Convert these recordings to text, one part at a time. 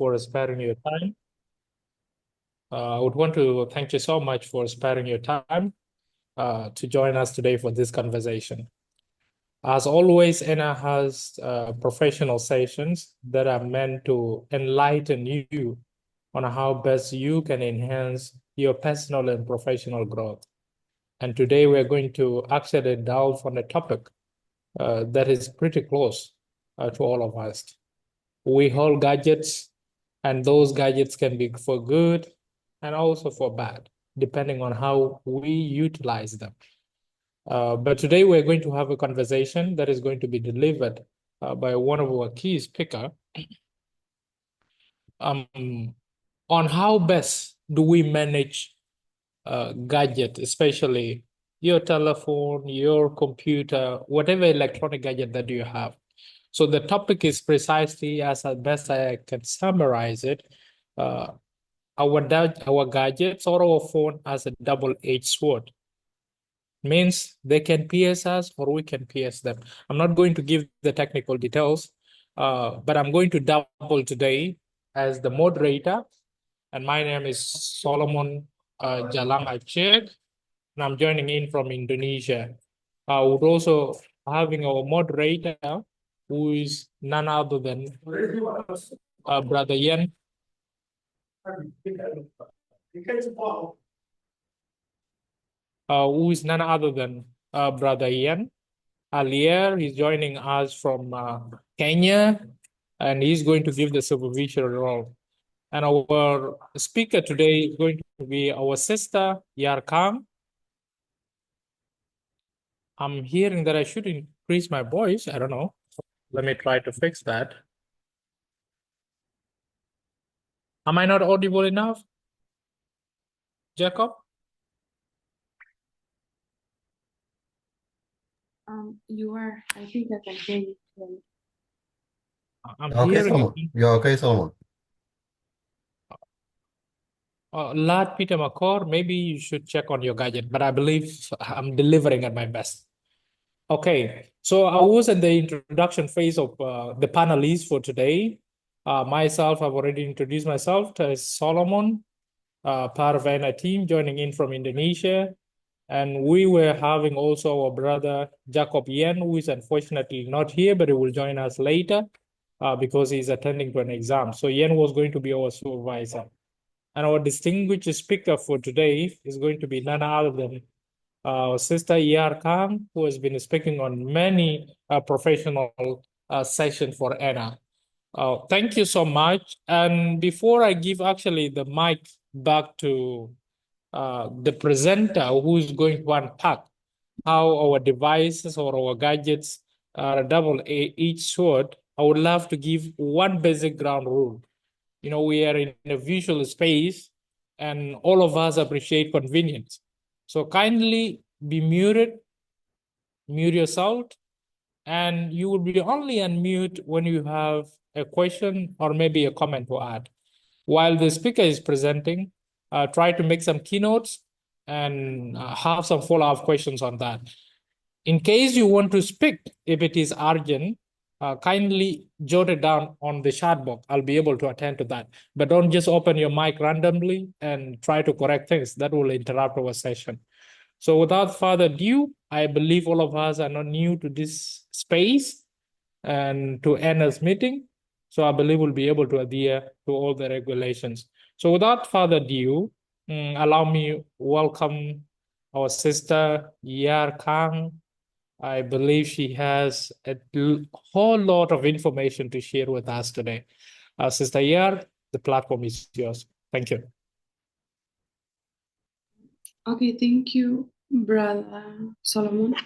for sparing your time. I would want to thank you so much for sparing your time to join us today for this conversation. As always, ENA has professional sessions that are meant to enlighten you on how best you can enhance your personal and professional growth. And today we're going to actually delve on a topic that is pretty close to all of us. We hold gadgets, and those gadgets can be for good and also for bad, depending on how we utilize them. But today we're going to have a conversation that is going to be delivered by one of our key speakers on how best do we manage gadget, especially your telephone, your computer, whatever electronic gadget that you have. So the topic is precisely, as best I can summarize it, our gadgets or our phone as a double-edged sword. Means they can pierce us or we can pierce them. I'm not going to give the technical details, but I'm going to double today as the moderator. And my name is Solomon Jalang Aceh, and I'm joining in from Indonesia. We're also having our moderator, who is none other than Brother Yen. Who is none other than Brother Yen Alier. He's joining us from Kenya, and he's going to give the supervisory role. And our speaker today is going to be our sister, Yar Kang. I'm hearing that I should increase my voice. I don't know. Let me try to fix that. Am I not audible enough, Jacob? You are. I think I can hear you clearly. I'm Okay, hearing. Solomon. You're okay, Solomon. Lad Peter McCord, maybe you should check on your gadget, but I believe I'm delivering at my best. Okay, so I was in the introduction phase of the panelists for today. Myself, I've already introduced myself as Solomon, part of ENA team joining in from Indonesia. And we were having also our brother Jacob Yen, who is unfortunately not here, but he will join us later because he's attending to an exam. So Yen was going to be our supervisor. And our distinguished speaker for today is going to be none other than our sister Yar Khan, who has been speaking on many professional sessions for ENA. Thank you so much. And before I give actually the mic back to the presenter, who is going to unpack how our devices or our gadgets are a double-edged sword, I would love to give one basic ground rule. You know, we are in a visual space and all of us appreciate convenience. So kindly be muted, mute yourself, and you will be only unmute when you have a question or maybe a comment to add. While the speaker is presenting, try to make some keynotes and have some follow-up questions on that. In case you want to speak, if it is urgent, kindly jot it down on the chat box. I'll be able to attend to that. But don't just open your mic randomly and try to correct things. That will interrupt our session. So without further ado, I believe all of us are not new to this space and to ENA's meeting. So I believe we'll be able to adhere to all the regulations. So without further ado, allow me welcome our sister Yar Kang. I believe she has a whole lot of information to share with us today. Sister Yar, the platform is yours. Thank you. Okay, thank you, Brother Solomon,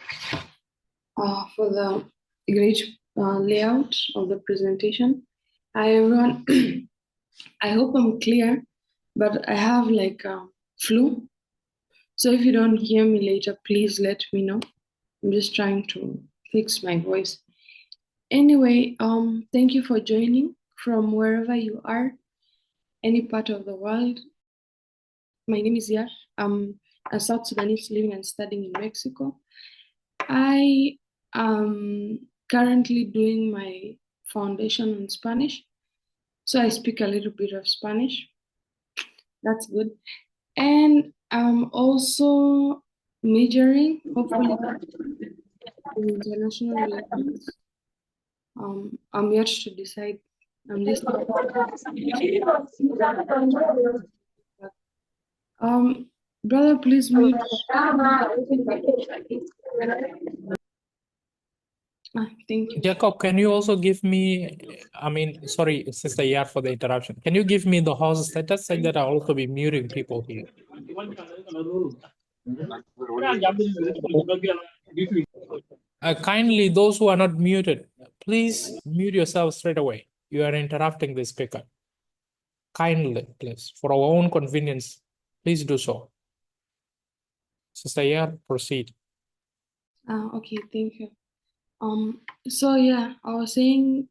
for the great layout of the presentation. Hi, everyone. I hope I'm clear, but I have like flu. So if you don't hear me later, please let me know. I'm just trying to fix my voice. Anyway, thank you for joining from wherever you are, any part of the world. My name is Yar. I'm a South Sudanese living and studying in Mexico. I am currently doing my foundation in Spanish. So I speak a little bit of Spanish. That's good. And I'm also majoring, hopefully, in international relations. I'm yet to decide. I'm just brother, please mute. Thank you. Jacob, can you also give me, sorry, Sister Yar, for the interruption. Can you give me the host status so that I'll also be muting people here? Kindly, those who are not muted, please mute yourself straight away. You are interrupting the speaker. Kindly, please, for our own convenience, please do so. Sister Yar, proceed. Okay, thank you. So yeah, I was saying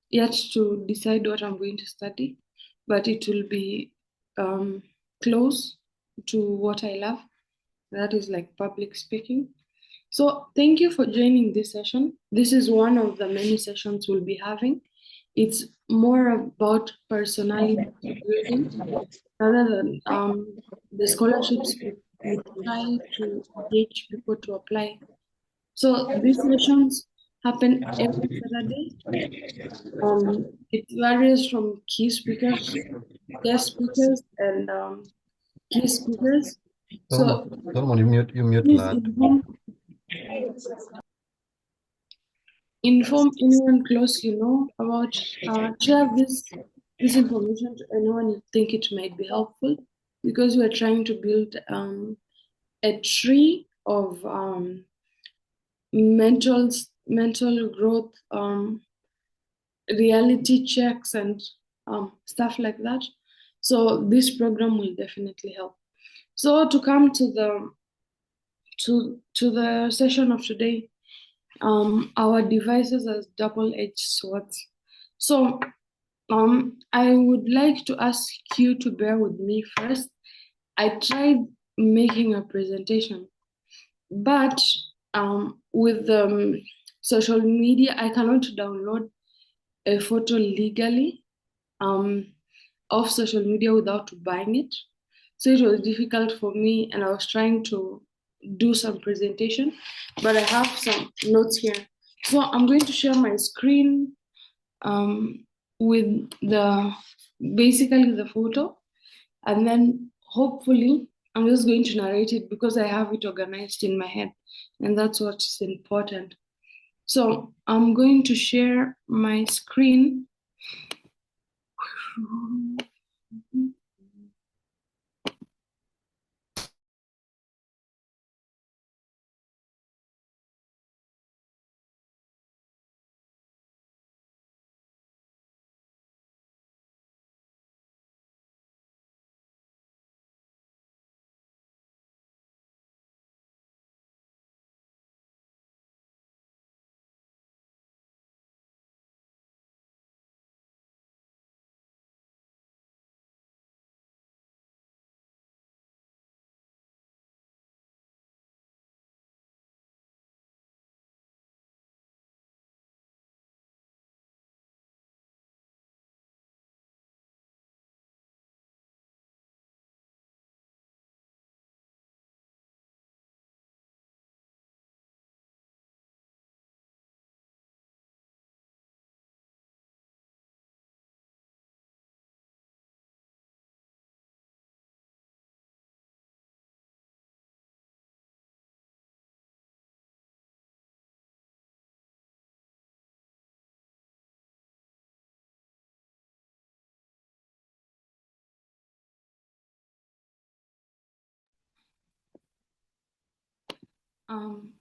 yet to decide what I'm going to study, but it will be close to what I love. That is like public speaking. So thank you for joining this session. This is one of the many sessions we'll be having. It's more about personality building rather than the scholarships we try to engage people to apply. So these sessions happen every Saturday. It varies from key speakers, guest speakers, and key speakers. So Solomon, you mute please lad. inform anyone close you know about share this information to anyone you think it might be helpful, because we're trying to build a tree of mental growth, reality checks, and stuff like that. So this program will definitely help. So to come to the session of today, our devices as double-edged swords. So I would like to ask you to bear with me first. I tried making a presentation, but with social media, I cannot download a photo legally of social media without buying it. So it was difficult for me, and I was trying to do some presentation, but I have some notes here. So I'm going to share my screen with basically the photo, and then hopefully I'm just going to narrate it because I have it organized in my head, and that's what's important. So I'm going to share my screen.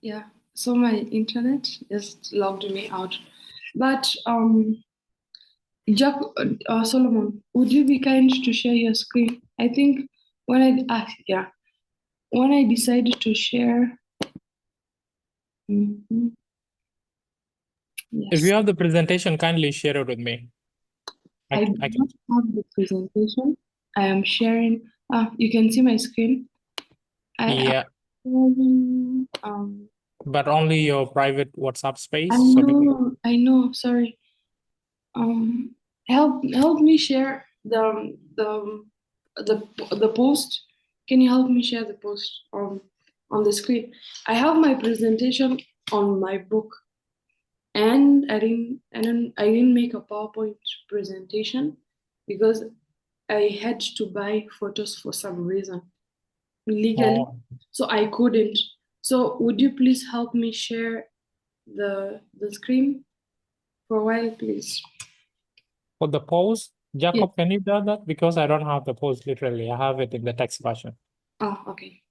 Yeah, so my internet just logged me out. But Jack, Solomon, would you be kind to share your screen? I think when I decided to share, If yes, you have the presentation, kindly share it with me. I do not have the presentation. I am sharing. You can see my screen. Yeah, but only your private WhatsApp space. I know. Sorry. help me share the post. Can you help me share the post on the screen? I have my presentation on my book, and I didn't make a PowerPoint presentation because I had to buy photos for some reason legally, Oh, so I couldn't. So would you please help me share the screen for a while, please? for the post, Yes. Jacob, can you do that? Because I don't have the post literally. I have it in the text version. Oh, okay.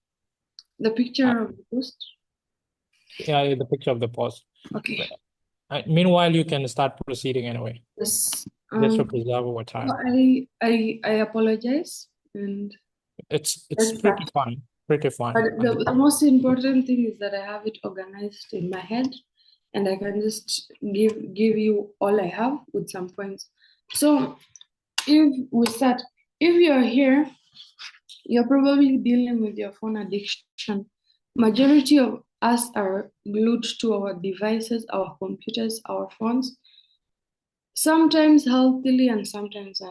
The picture of the post. Yeah, the picture of the post. Okay. Meanwhile, you can start proceeding anyway, Yes. just to preserve our So time. I apologize, and It's let's start. pretty fun, pretty But fun. the most important thing is that I have it organized in my head, and I can just give you all I have with some points. So if we start, if you're here, you're probably dealing with your phone addiction. Majority of us are glued to our devices, our computers, our phones, sometimes healthily and sometimes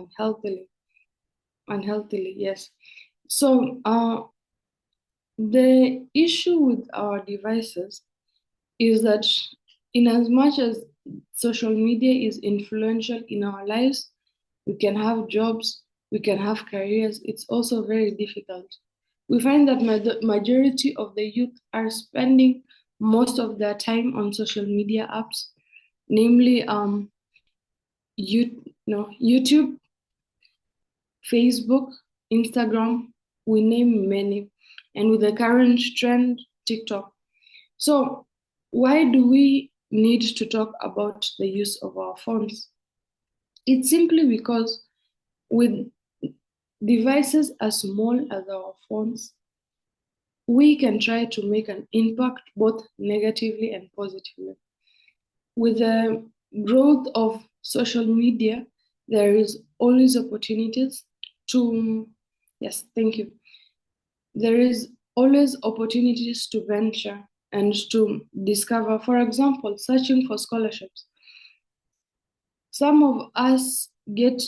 unhealthily, yes. So the issue with our devices is that in as much as social media is influential in our lives, we can have jobs, we can have careers, it's also very difficult. We find that majority of the youth are spending most of their time on social media apps, namely YouTube, Facebook, Instagram, we name many, and with the current trend, TikTok. So, why do we need to talk about the use of our phones? It's simply because with devices as small as our phones, we can try to make an impact both negatively and positively. With the growth of social media, there is always opportunities to, yes, thank you. There is always opportunities to venture and to discover, for example, searching for scholarships. Some of us get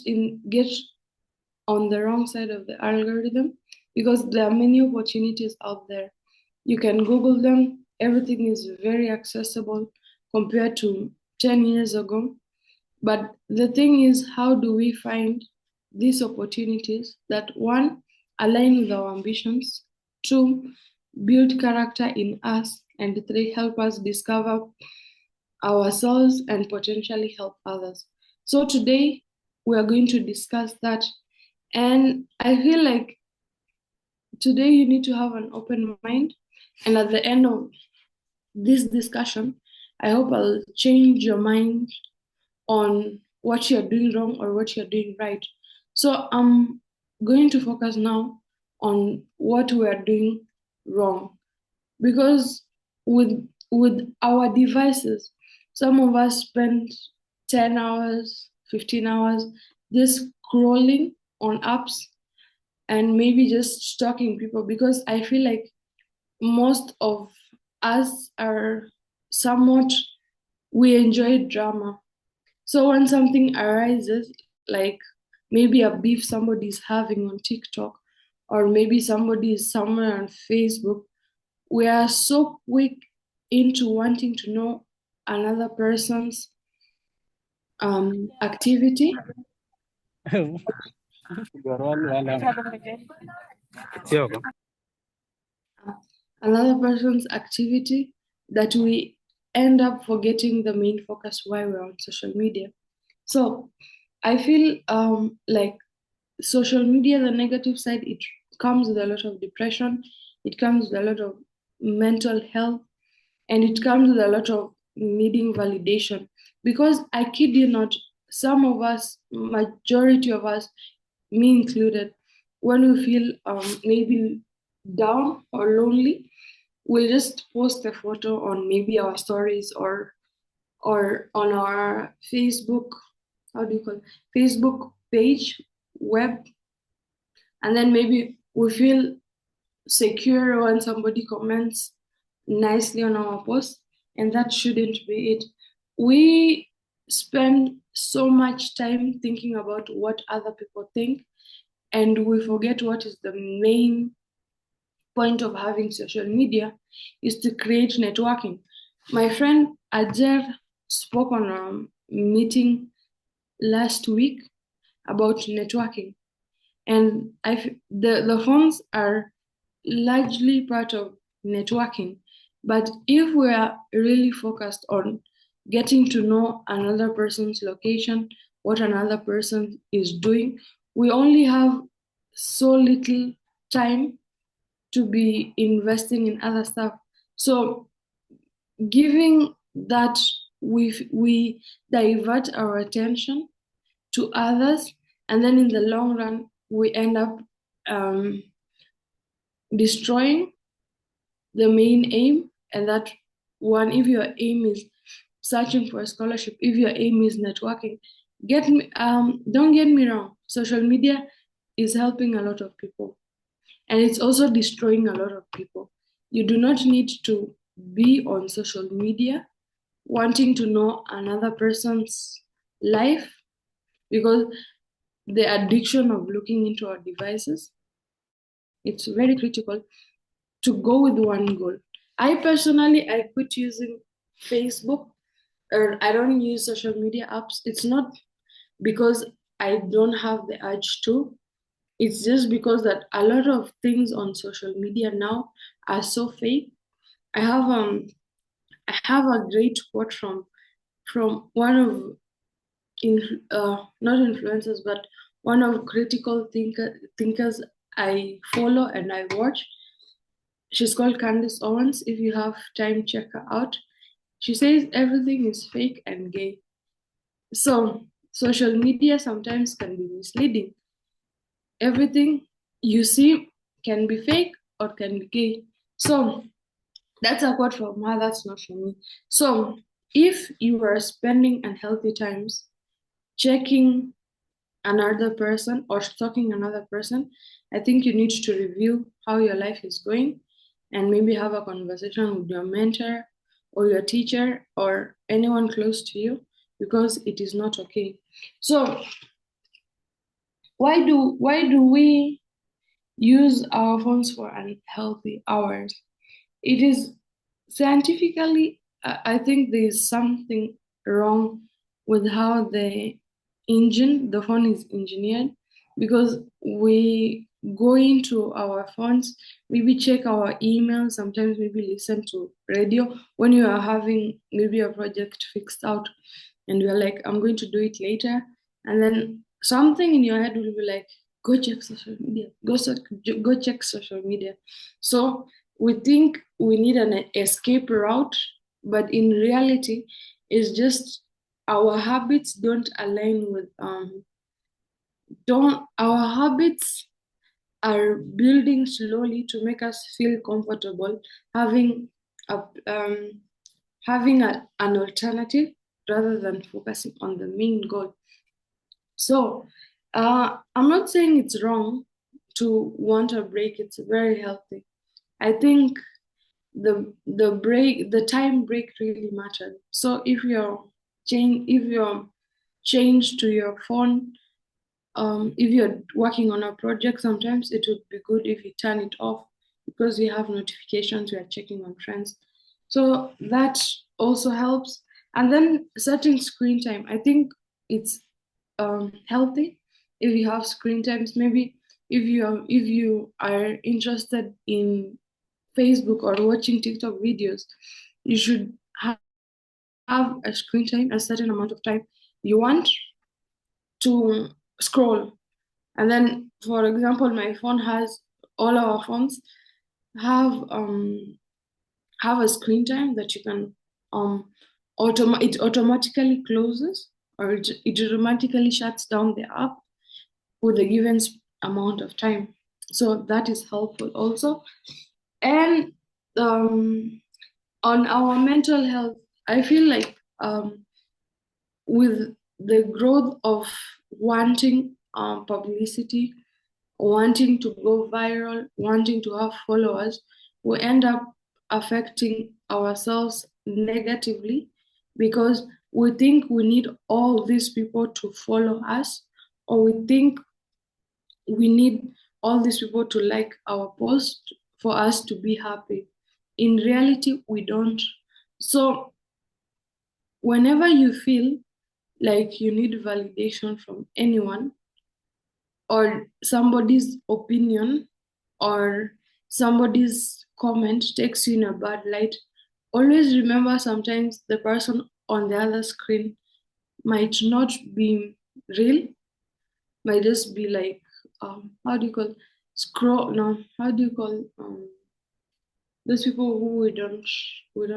on the wrong side of the algorithm because there are many opportunities out there. You can Google them, everything is very accessible compared to 10 years ago. But the thing is, how do we find these opportunities that one, align with our ambitions, two, build character in us, and three, help us discover ourselves and potentially help others? So today we are going to discuss that. And I feel like today you need to have an open mind. And at the end of this discussion, I hope I'll change your mind on what you're doing wrong or what you're doing right. So I'm going to focus now on what we are doing wrong, because with our devices, some of us spend 10 hours, 15 hours just scrolling on apps and maybe just stalking people, because I feel like most of us are somewhat, we enjoy drama. So when something arises, like maybe a beef somebody's having on TikTok, or maybe somebody is somewhere on Facebook, we are so quick into wanting to know another person's activity, another person's activity, that we end up forgetting the main focus why we're on social media. So I feel like social media, the negative side, it comes with a lot of depression, it comes with a lot of mental health, and it comes with a lot of needing validation. Because I kid you not, some of us, majority of us, me included, when we feel maybe down or lonely, we'll just post a photo on maybe our stories, or on our Facebook, how do you call it? Facebook page, web, and then maybe we feel secure when somebody comments nicely on our post, and that shouldn't be it. We spend so much time thinking about what other people think, and we forget what is the main point of having social media is to create networking. My friend Ajer spoke on a meeting last week about networking, and the phones are largely part of networking. But if we are really focused on getting to know another person's location, what another person is doing, we only have so little time to be investing in other stuff. So giving that, we divert our attention to others, and then in the long run we end up destroying the main aim. And that one, if your aim is searching for a scholarship, if your aim is networking, don't get me wrong, social media is helping a lot of people, and it's also destroying a lot of people. You do not need to be on social media wanting to know another person's life, because the addiction of looking into our devices, it's very critical to go with one goal. I personally, I quit using Facebook, or I don't use social media apps. It's not because I don't have the urge to. It's just because that a lot of things on social media now are so fake. I have a great quote from one of not influencers, but one of critical thinkers I follow and I watch. She's called Candace Owens. If you have time, check her out. She says everything is fake and gay. So social media sometimes can be misleading. Everything you see can be fake or can be gay. So that's a quote from her, that's not from me. So if you are spending unhealthy times checking another person or stalking another person, I think you need to review how your life is going and maybe have a conversation with your mentor or your teacher or anyone close to you, because it is not okay. So why do we use our phones for unhealthy hours? It is scientifically, I think there is something wrong with how the phone is engineered, because we go into our phones, maybe check our emails, sometimes maybe listen to radio when you are having maybe a project fixed out, and you're like, I'm going to do it later, and then something in your head will be like, go check social media, go check social media. So we think we need an escape route, but in reality, it's just our habits don't align with don't our habits are building slowly to make us feel comfortable having a an alternative rather than focusing on the main goal. So I'm not saying it's wrong to want a break. It's very healthy. I think the time break really matters. So if you're changed to your phone, if you're working on a project, sometimes it would be good if you turn it off, because you have notifications, you are checking on friends. So that also helps. And then setting screen time, I think it's healthy if you have screen times. Maybe if you are interested in Facebook or watching TikTok videos, you should have a screen time, a certain amount of time you want to scroll. And then, for example, my phone has, all our phones have a screen time that you can it automatically closes, or it automatically shuts down the app with a given amount of time. So that is helpful also. And on our mental health, I feel like with the growth of wanting publicity, wanting to go viral, wanting to have followers, we end up affecting ourselves negatively, because we think we need all these people to follow us, or we think we need all these people to like our post for us to be happy. In reality, we don't. So whenever you feel like you need validation from anyone, or somebody's opinion, or somebody's comment takes you in a bad light, always remember sometimes the person on the other screen might not be real, might just be like, how do you call scroll? No, how do you call those people who we don't we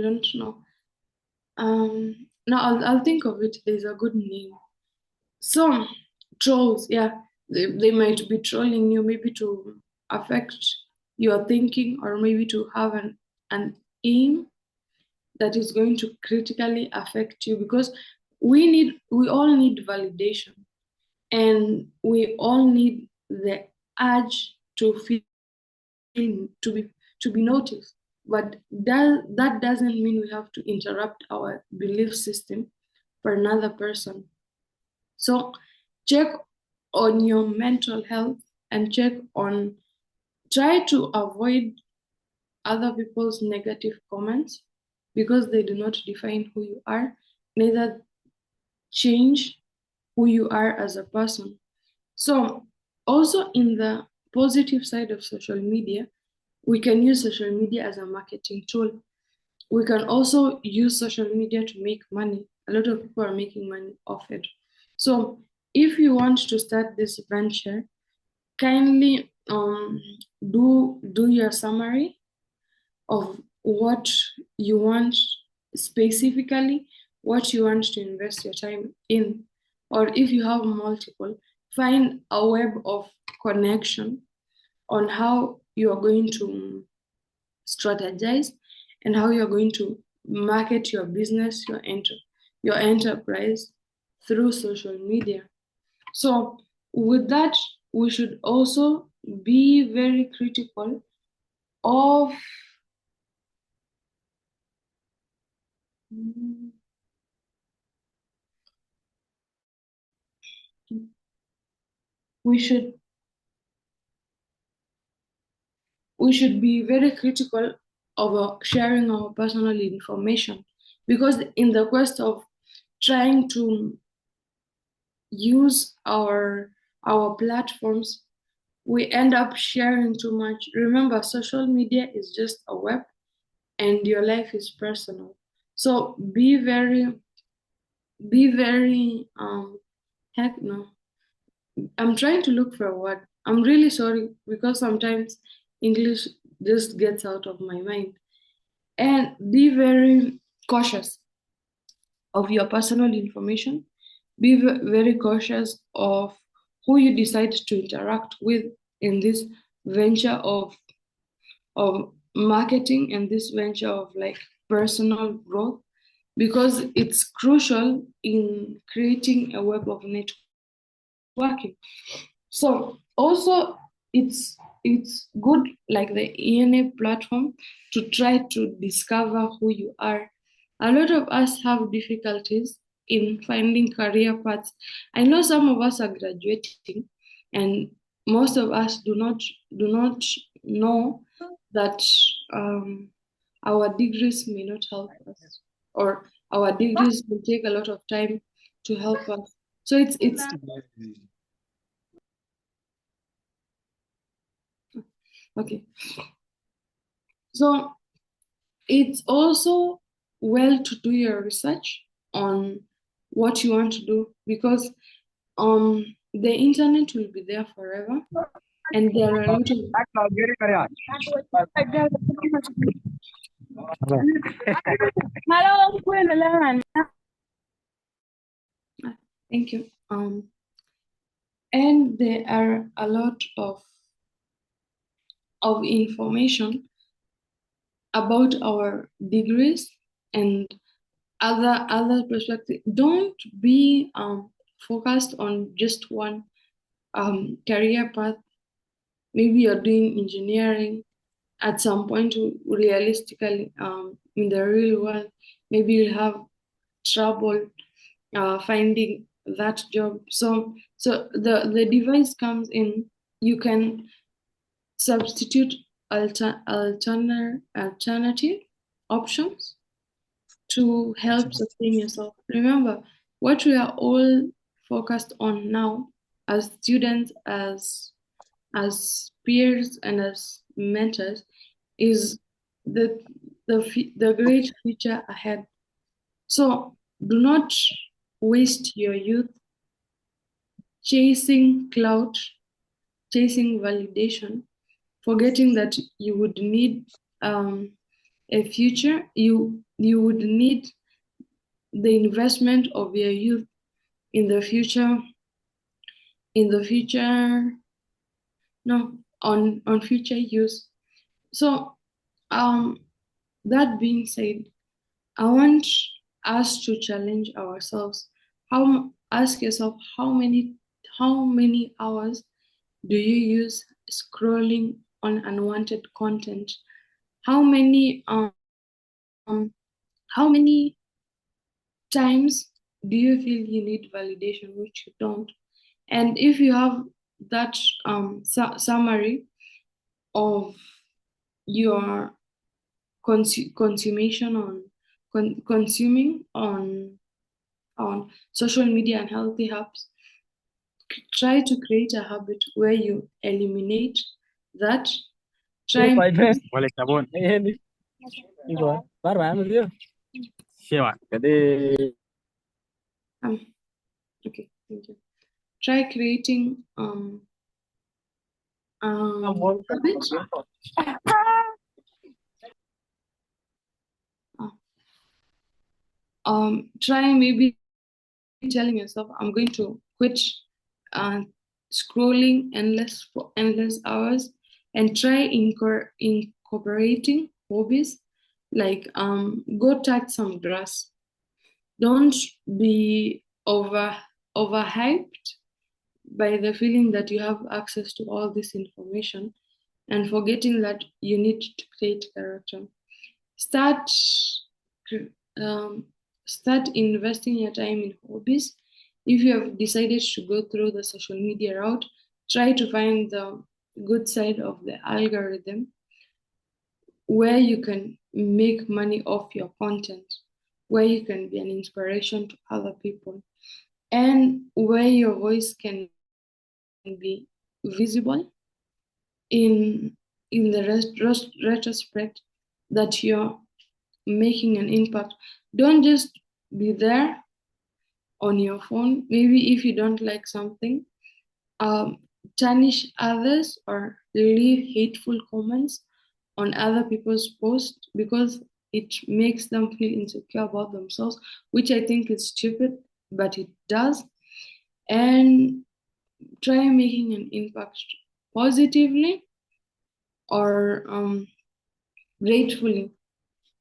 don't know. No, I'll think of it. There's a good name. Some trolls, yeah, they might be trolling you, maybe to affect your thinking, or maybe to have an aim that is going to critically affect you, because we all need validation, and we all need the urge to feel, to be noticed. But that doesn't mean we have to interrupt our belief system for another person. So check on your mental health, and try to avoid other people's negative comments, because they do not define who you are, neither change who you are as a person. So also, in the positive side of social media, we can use social media as a marketing tool. We can also use social media to make money. A lot of people are making money off it. So if you want to start this venture, kindly do your summary of what you want, specifically what you want to invest your time in. Or if you have multiple, find a web of connection on how you are going to strategize, and how you're going to market your business, your enterprise through social media. So with that, we should also be very critical of we should be very critical of sharing our personal information, because in the quest of trying to use our platforms, we end up sharing too much. Remember, social media is just a web, and your life is personal. So be very heck no. I'm trying to look for a word. I'm really sorry, because sometimes English just gets out of my mind. And be very cautious of your personal information. Be very cautious of who you decide to interact with in this venture of marketing, and this venture of like personal growth, because it's crucial in creating a web of networking. So also, it's good, like the ENA platform, to try to discover who you are. A lot of us have difficulties in finding career paths. I know some of us are graduating, and most of us do not know that our degrees may not help us, or our degrees will take a lot of time to help us. So it's okay. So it's also well to do your research on what you want to do, because the internet will be there forever, and there are a lot of thank you. And there are a lot of information about our degrees and other perspectives. Don't be focused on just one career path. Maybe you're doing engineering. At some point, realistically, in the real world, maybe you'll have trouble finding that job. So the device comes in. You can substitute alternative options to help sustain yourself. Remember, what we are all focused on now as students, as peers, and as mentors is the great future ahead. So do not waste your youth chasing clout, chasing validation, forgetting that you would need a future. You would need the investment of your youth in the future. No, on future use. So that being said, I want us to challenge ourselves. Ask yourself how many hours do you use scrolling on unwanted content? How many times do you feel you need validation which you don't? And if you have that summary of your consuming on social media and healthy apps, try to create a habit where you eliminate that. Try Wale Chabon. Iko barba amezio. Shewa. Kade okay, thank you. Try creating habit. Try maybe telling yourself, I'm going to quit scrolling for endless hours, and try incorporating hobbies like go touch some grass. Don't be overhyped by the feeling that you have access to all this information and forgetting that you need to create character. Start investing your time in hobbies. If you have decided to go through the social media route, try to find the good side of the algorithm where you can make money off your content, where you can be an inspiration to other people, and where your voice can be visible in the retrospect that you're making an impact. Don't just be there on your phone. Maybe if you don't like something, tarnish others or leave hateful comments on other people's posts because it makes them feel insecure about themselves, which I think is stupid, but it does. And try making an impact positively or gratefully.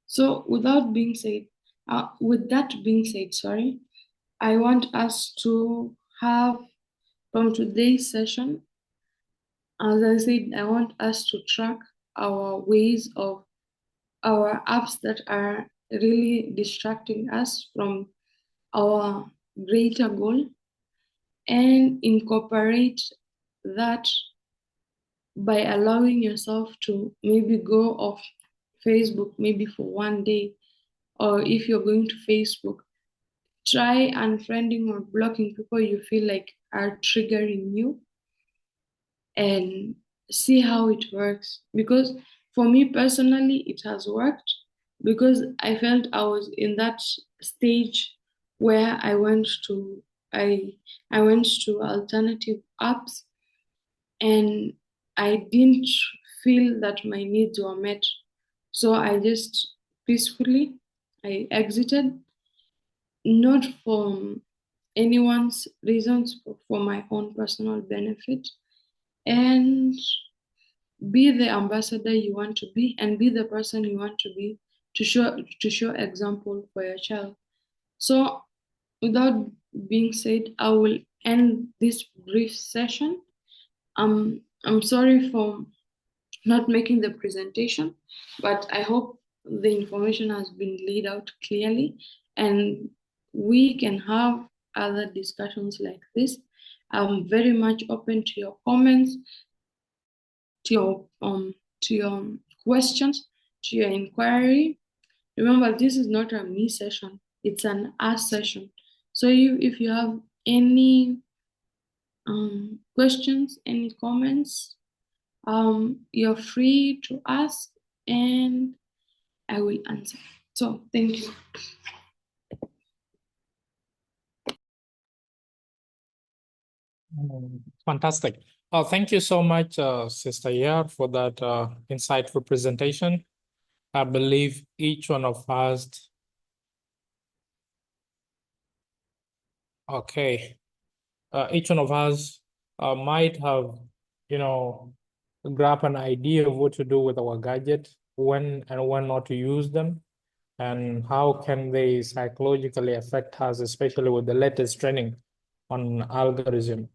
So with that being said, sorry, I want us to have, from today's session, as I said, I want us to track our ways of our apps that are really distracting us from our greater goal, and incorporate that by allowing yourself to maybe go off Facebook maybe for one day, or if you're going to Facebook, try unfriending or blocking people you feel like are triggering you and see how it works. Because for me personally, it has worked because I felt I was in that stage where I went to alternative apps and I didn't feel that my needs were met. So I just peacefully I exited, not for anyone's reasons, but for my own personal benefit. And be the ambassador you want to be and be the person you want to be to show example for your child. So without being said, I will end this brief session. I'm sorry for not making the presentation, but I hope the information has been laid out clearly, and we can have other discussions like this. I'm very much open to your comments, to your questions, to your inquiry. Remember, this is not a me session, it's an us session. So if you have any questions, any comments, you're free to ask and I will answer. So thank you. Fantastic. Thank you so much, Sister Yar, for that insightful presentation. I believe each one of us, each one of us might have, grab an idea of what to do with our gadget, when and when not to use them, and how can they psychologically affect us, especially with the latest training on algorithm.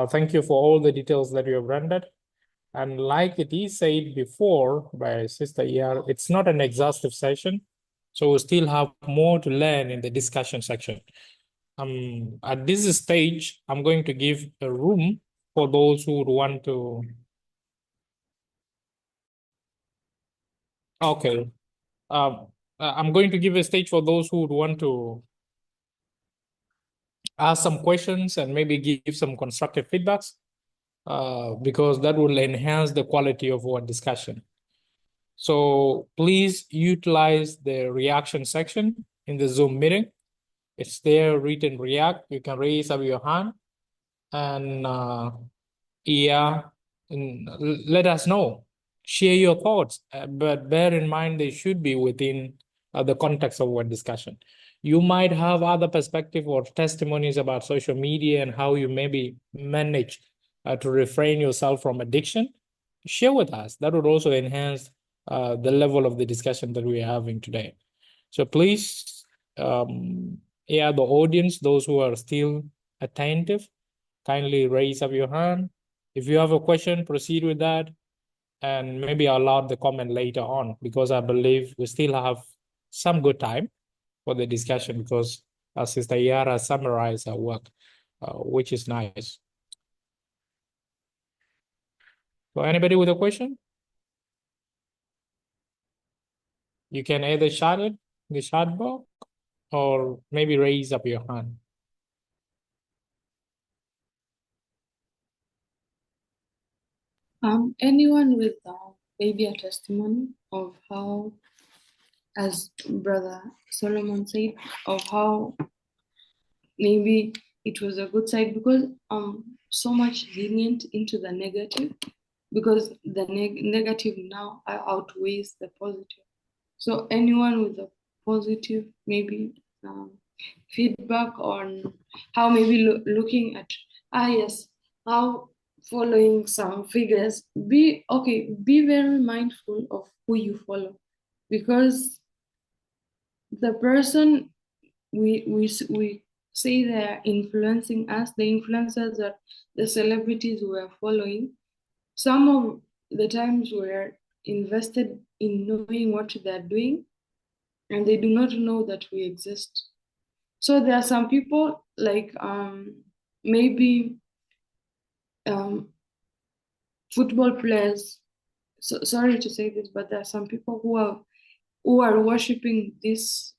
Thank you for all the details that you have rendered. And like it is said before by Sister ER, it's not an exhaustive session. So we still have more to learn in the discussion section. At this stage, I'm going to give a room for those who would want to. Okay. I'm going to give a stage for those who would want to ask some questions and maybe give some constructive feedbacks, because that will enhance the quality of our discussion. So please utilize the reaction section in the Zoom meeting. It's there written react. You can raise up your hand and let us know. Share your thoughts, but bear in mind they should be within the context of our discussion. You might have other perspective or testimonies about social media and how you maybe manage to refrain yourself from addiction. Share with us. That would also enhance the level of the discussion that we are having today. So please, the audience, those who are still attentive, kindly raise up your hand. If you have a question, proceed with that. And maybe I'll allow the comment later on, because I believe we still have some good time for the discussion, because Sister Yara summarized her work, which is nice. So anybody with a question? You can either shout it in the chat box or maybe raise up your hand. Anyone with maybe a testimony of how, as Brother Solomon said, of how maybe it was a good side, because so much lenient into the negative, because the negative now outweighs the positive. So anyone with a positive maybe feedback on how maybe looking at yes, how following some figures, be very mindful of who you follow, because the person we say they're influencing us, the influencers are the celebrities we are following. Some of the times we're invested in knowing what they're doing, and they do not know that we exist. So there are some people like maybe football players. So sorry to say this, but there are some people who are worshiping these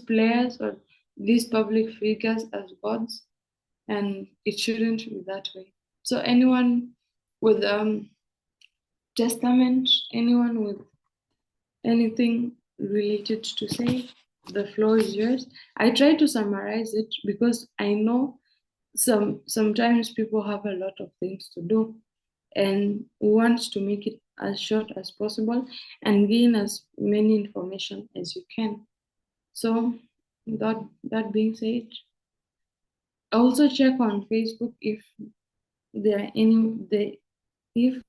players or these public figures as gods, and it shouldn't be that way. So anyone with testament, anyone with anything related to say, the floor is yours. I try to summarize it because I know sometimes people have a lot of things to do, and we want to make it as short as possible and gain as many information as you can. So that being said, also check on Facebook if there are if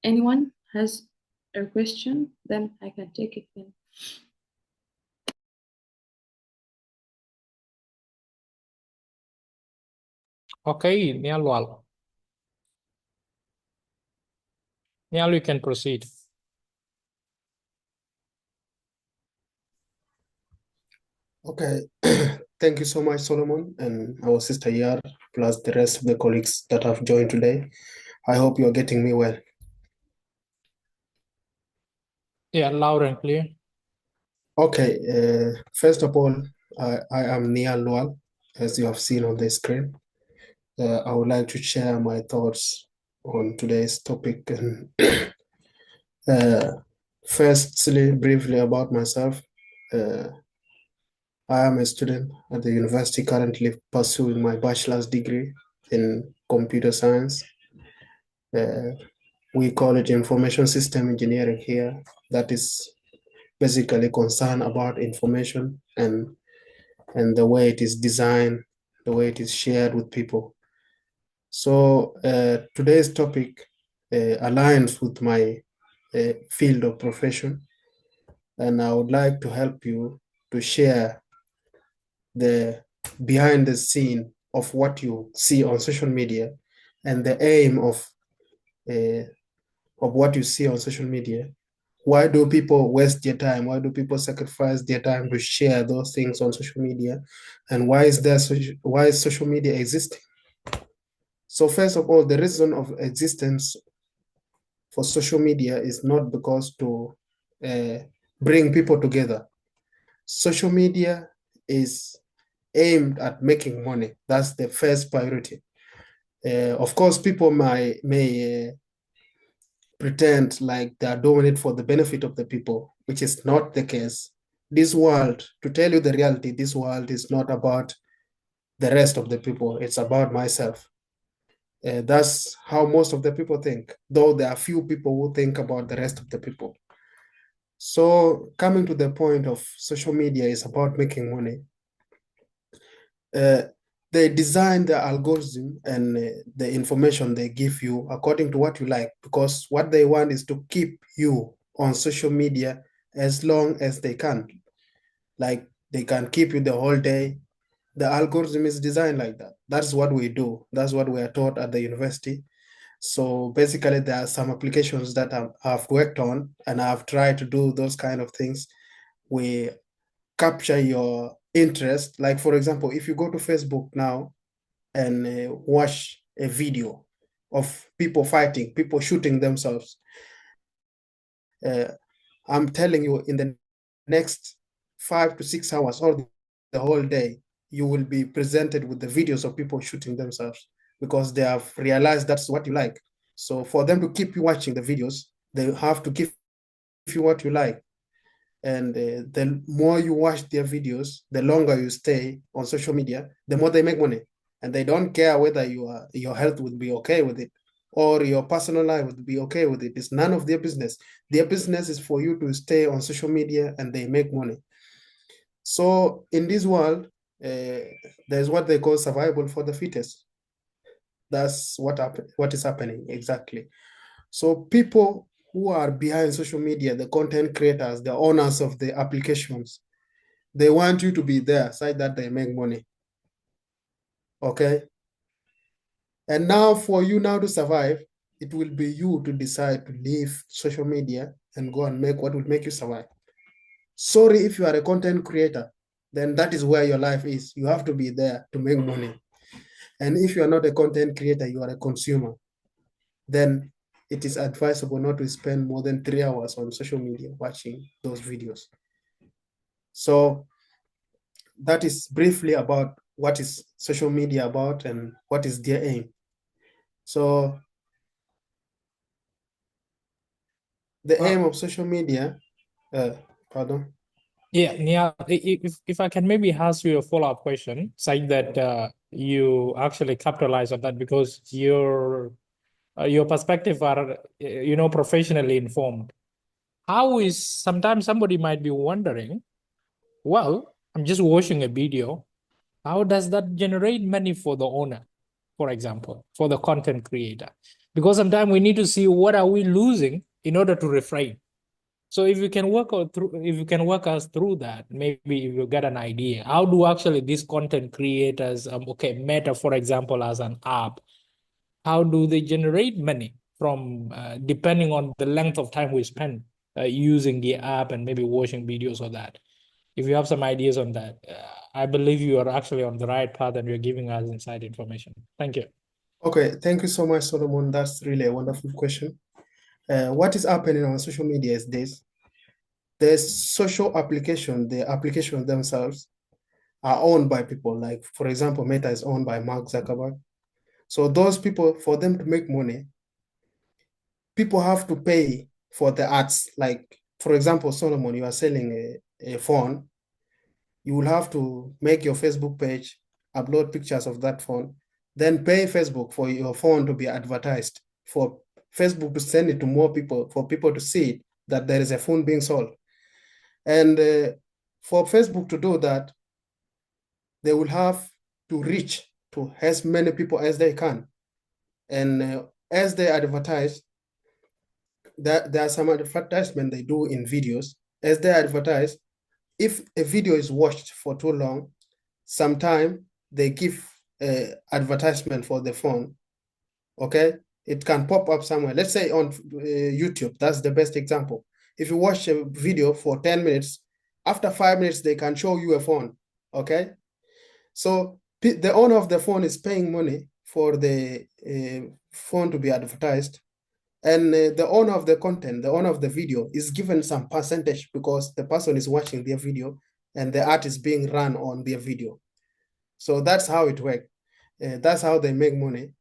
anyone has a question, then I can take it in. Okay, Nyalwal. Nyal, you can proceed. Okay, thank you so much, Solomon, and our sister Yar, plus the rest of the colleagues that have joined today. I hope you're getting me well. Yeah, loud and clear. Okay, first of all, I am Nial Lual, as you have seen on the screen. I would like to share my thoughts on today's topic. And firstly, briefly about myself. I am a student at the university currently pursuing my bachelor's degree in computer science. We call it information system engineering here. That is basically concerned about information and the way it is designed, the way it is shared with people. So today's topic aligns with my field of profession, and I would like to help you to share the behind the scene of what you see on social media and the aim of what you see on social media. Why do people waste their time? Why do people sacrifice their time to share those things on social media? And why is social media existing? So first of all, the reason of existence for social media is not because to bring people together. Social media is aimed at making money. That's the first priority. Of course, people may pretend like they are doing it for the benefit of the people, which is not the case. This world, to tell you the reality, this world is not about the rest of the people. It's about myself. That's how most of the people think, though there are few people who think about the rest of the people. So coming to the point of social media is about making money. They design the algorithm and the information they give you according to what you like, because what they want is to keep you on social media as long as they can. Like they can keep you the whole day. The algorithm is designed like that. That's what we do. That's what we are taught at the university. So basically, there are some applications that I've worked on, and I've tried to do those kind of things. We capture your interest. Like, for example, if you go to Facebook now and watch a video of people fighting, people shooting themselves, I'm telling you, in the next 5 to 6 hours or the whole day, you will be presented with the videos of people shooting themselves because they have realized that's what you like. So for them to keep you watching the videos, they have to give you what you like. And the more you watch their videos, the longer you stay on social media, the more they make money. And they don't care whether your health would be okay with it or your personal life would be okay with it. It's none of their business. Their business is for you to stay on social media and they make money. So in this world, there's what they call survival for the fittest. That's what is happening exactly. So people who are behind social media, the content creators, the owners of the applications, they want you to be there so that they make money. Okay? And now for you now to survive, it will be you to decide to leave social media and go and make what will make you survive. Sorry, if you are a content creator, then that is where your life is. You have to be there to make money. And if you are not a content creator, you are a consumer, then it is advisable not to spend more than 3 hours on social media watching those videos. So that is briefly about what is social media about and what is their aim. So the aim of social media, pardon? Yeah, Nia, if I can maybe ask you a follow-up question, saying that you actually capitalize on that because your perspective are professionally informed. How is sometimes somebody might be wondering, well, I'm just watching a video. How does that generate money for the owner, for example, for the content creator? Because sometimes we need to see what are we losing in order to refrain. So if you can walk us through that, maybe if you get an idea, how do actually these content creators, okay, Meta, for example, as an app, how do they generate money from depending on the length of time we spend using the app and maybe watching videos or that? If you have some ideas on that, I believe you are actually on the right path and you're giving us inside information. Thank you. Okay, thank you so much, Solomon. That's really a wonderful question. What is happening on social media is this. The social application, the applications themselves are owned by people. Like, for example, Meta is owned by Mark Zuckerberg. So those people, for them to make money, people have to pay for the ads. Like, for example, Solomon, you are selling a phone. You will have to make your Facebook page, upload pictures of that phone, then pay Facebook for your phone to be advertised, for Facebook to send it to more people, for people to see it, that there is a phone being sold. And for Facebook to do that, they will have to reach to as many people as they can. And as they advertise, there are some advertisement they do in videos. As they advertise, if a video is watched for too long, sometime they give advertisement for the phone. Okay, it can pop up somewhere. Let's say on YouTube, that's the best example. If you watch a video for 10 minutes, after 5 minutes, they can show you a phone. Okay, so the owner of the phone is paying money for the phone to be advertised. And the owner of the content, the owner of the video, is given some percentage because the person is watching their video and the art is being run on their video. So that's how it works. That's how they make money.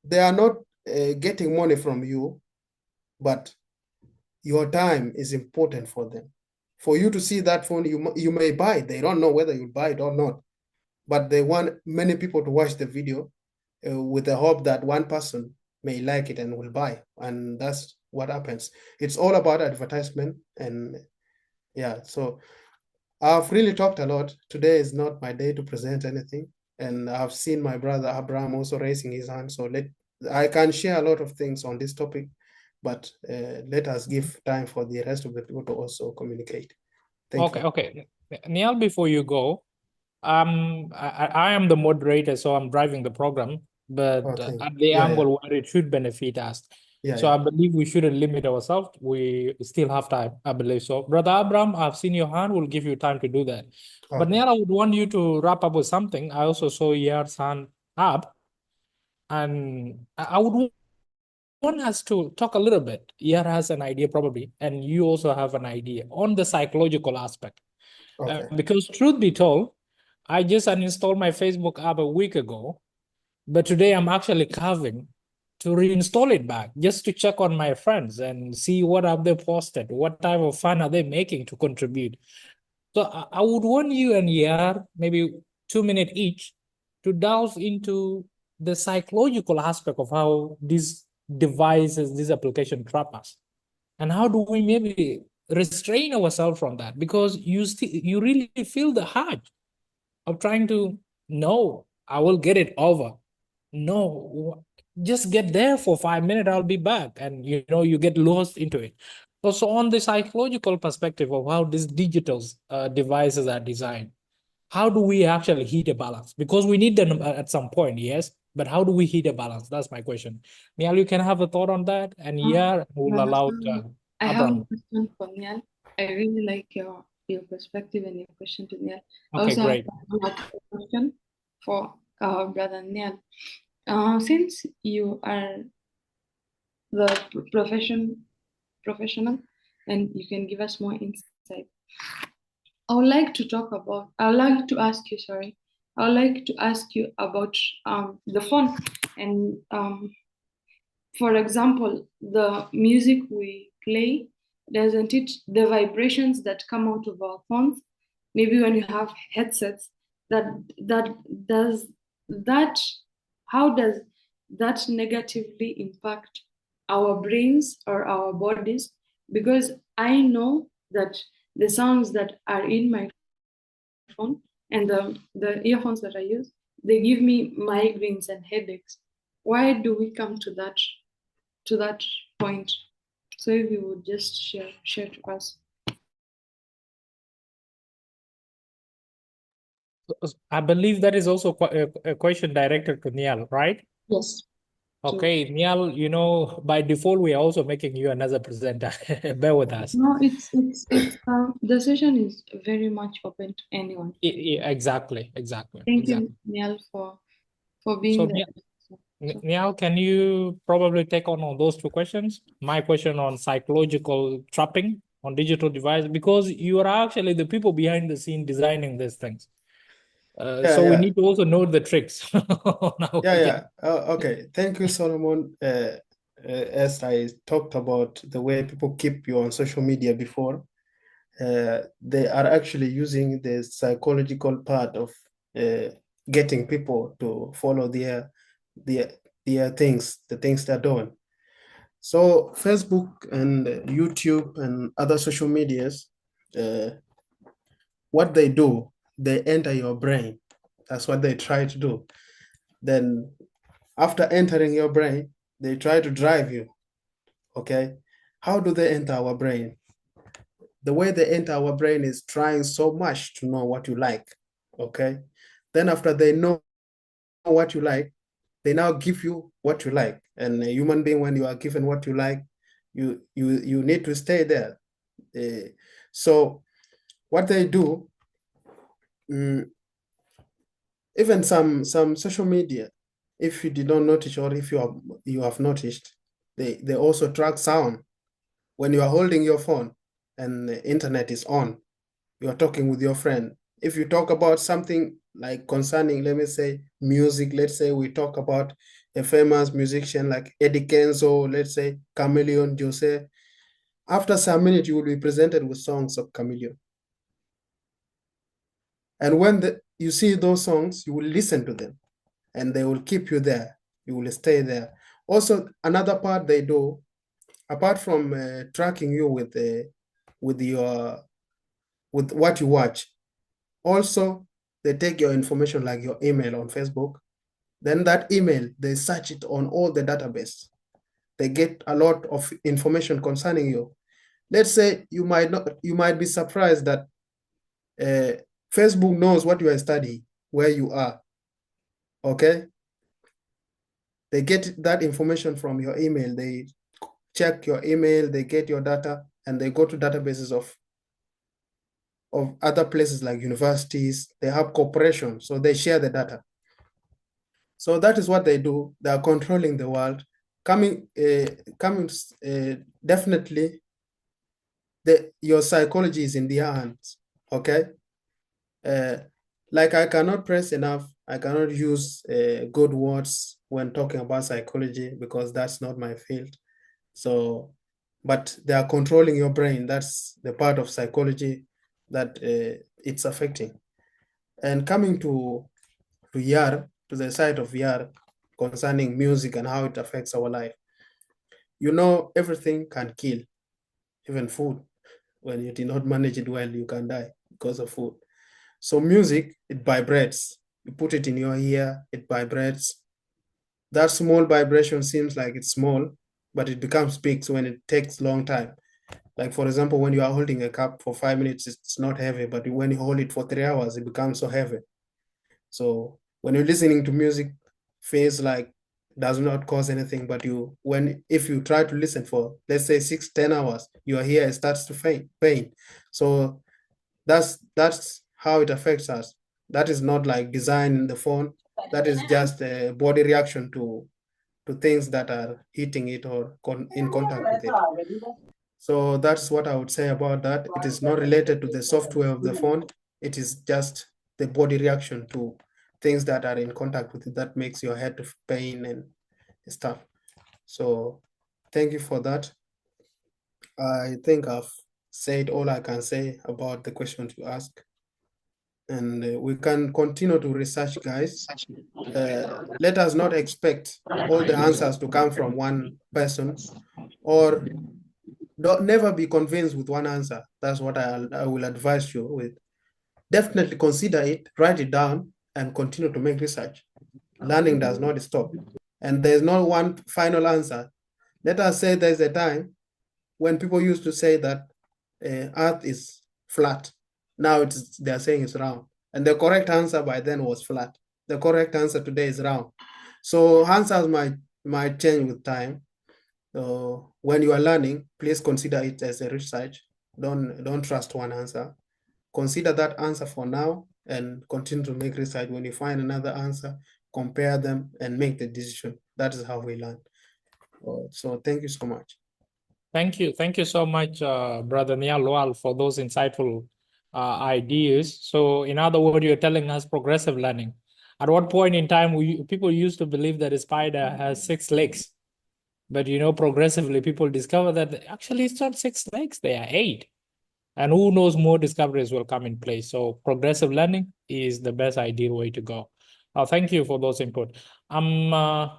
They are not getting money from you, but your time is important for them. For you to see that phone, you may buy it. They don't know whether you'll buy it or not, but they want many people to watch the video with the hope that one person may like it and will buy. And that's what happens. It's all about advertisement. And yeah, so I've really talked a lot. Today is not my day to present anything. And I've seen my brother Abraham also raising his hand. So I can share a lot of things on this topic, but let us give time for the rest of the people to also communicate. Thank you. Okay. Niall, before you go, I am the moderator, so I'm driving the program, but Okay. at the Yeah, angle where it should benefit us. yeah, So yeah. I believe we shouldn't limit ourselves. We still have time, I believe so. Brother Abraham, I've seen your hand. We'll give you time to do that. But Okay. Niall, I would want you to wrap up with something. I also saw Yar's hand up, and I would want us to talk a little bit. Yar has an idea probably, and you also have an idea on the psychological aspect. Okay. Because truth be told, I just uninstalled my Facebook app a week ago, but today I'm actually carving to reinstall it back just to check on my friends and see what have they posted, what type of fun are they making to contribute. So I would want you and Yar, maybe 2 minutes each, to delve into the psychological aspect of how these devices, this application trap us. And how do we maybe restrain ourselves from that? Because you really feel the urge of trying to, no, I will get it over. No, just get there for 5 minutes, I'll be back. And you get lost into it. Also, on the psychological perspective of how these digital devices are designed, how do we actually hit a balance? Because we need them at some point, yes, but how do we hit a balance? That's my question. Niall, you can have a thought on that, and yeah, we'll allow I have a Abraham. question for Niall. I really like your perspective and your question to Niall. I Okay, also great. have another question for Brother Niall. Since you are the professional and you can give us more insight, I would like to ask you, I would like to ask you about the phone and for example, the music we play, doesn't it, the vibrations that come out of our phones, maybe when you have headsets, that does that, how does that negatively impact our brains or our bodies? Because I know that the sounds that are in my phone and the earphones that I use, they give me migraines and headaches. Why do we come to that point? So if you would just share to us. I believe that is also a question directed to Niall, right? Yes. Okay, Niall, you know, by default, we are also making you another presenter. Bear with us. No, the session is very much open to anyone. Exactly. Thank you, Niall, for being So, there. Niall, can you probably take on all those two questions? My question on psychological trapping on digital device, because you are actually the people behind the scene designing these things. So we need to also know the tricks. Okay. Thank you, Solomon. As I talked about the way people keep you on social media before, they are actually using the psychological part of getting people to follow their things, the things they're doing. So Facebook and YouTube and other social medias, what they do, they enter your brain. That's what they try to do. Then after entering your brain, they try to drive you. Okay. How do they enter our brain? The way they enter our brain is trying so much to know what you like. Okay. Then after they know what you like, they now give you what you like. And a human being, when you are given what you like, you need to stay there. So what they do, even some social media, if you did not notice, or if you have noticed, they also track sound. When you are holding your phone and the internet is on, you are talking with your friend. If you talk about something like concerning, let me say, music, let's say we talk about a famous musician like Eddie Kenzo, let's say Chameleon Jose, after some minutes you will be presented with songs of Chameleon. And when you see those songs, you will listen to them and they will keep you there. You will stay there. Also, another part they do, apart from tracking you with what you watch, also they take your information like your email on Facebook. Then that email, they search it on all the database. They get a lot of information concerning you. Let's say you might be surprised that Facebook knows what you are studying, where you are. Okay. They get that information from your email. They check your email, they get your data, and they go to databases of other places like universities. They have corporations, so they share the data. So that is what they do. They are controlling the world. Definitely, your psychology is in their hands. Okay. Like I cannot press enough. I cannot use good words when talking about psychology because that's not my field. So, but they are controlling your brain. That's the part of psychology that it's affecting. And coming to YAR, to the side of YAR concerning music and how it affects our life. You know, everything can kill, even food. When you do not manage it well, you can die because of food. So music, it vibrates. You put it in your ear, it vibrates. That small vibration seems like it's small, but it becomes big when it takes a long time. Like, for example, when you are holding a cup for 5 minutes, it's not heavy, but when you hold it for 3 hours, it becomes so heavy. So when you're listening to music, feels like does not cause anything, but if you try to listen for, let's say 6-10 hours, your ear starts to pain. So that's how it affects us. That is not like design in the phone. That is just a body reaction to things that are hitting it or in contact with it. So that's what I would say about that. It is not related to the software of the phone. It is just the body reaction to things that are in contact with it that makes your head pain and stuff. So thank you for that. I think I've said all I can say about the questions you asked. And we can continue to research, guys. Let us not expect all the answers to come from one person, or never be convinced with one answer. That's what I will advise you with. Definitely consider it, write it down, and continue to make research. Learning does not stop. And there's no one final answer. Let us say there's a time when people used to say that Earth is flat. Now they're saying it's round. And the correct answer by then was flat. The correct answer today is round. So answers might might change with time. So when you are learning, please consider it as a research. Don't trust one answer. Consider that answer for now and continue to make research. When you find another answer, compare them and make the decision. That is how we learn. So thank you so much. Thank you. Thank you so much, Brother Nial Lual, for those insightful ideas. So in other words, you're telling us progressive learning. At what point in time people used to believe that a spider has 6 legs, but progressively people discover that actually it's not 6 legs, they are 8. And who knows, more discoveries will come in place. So progressive learning is the best ideal way to go. Thank you for those input. I'm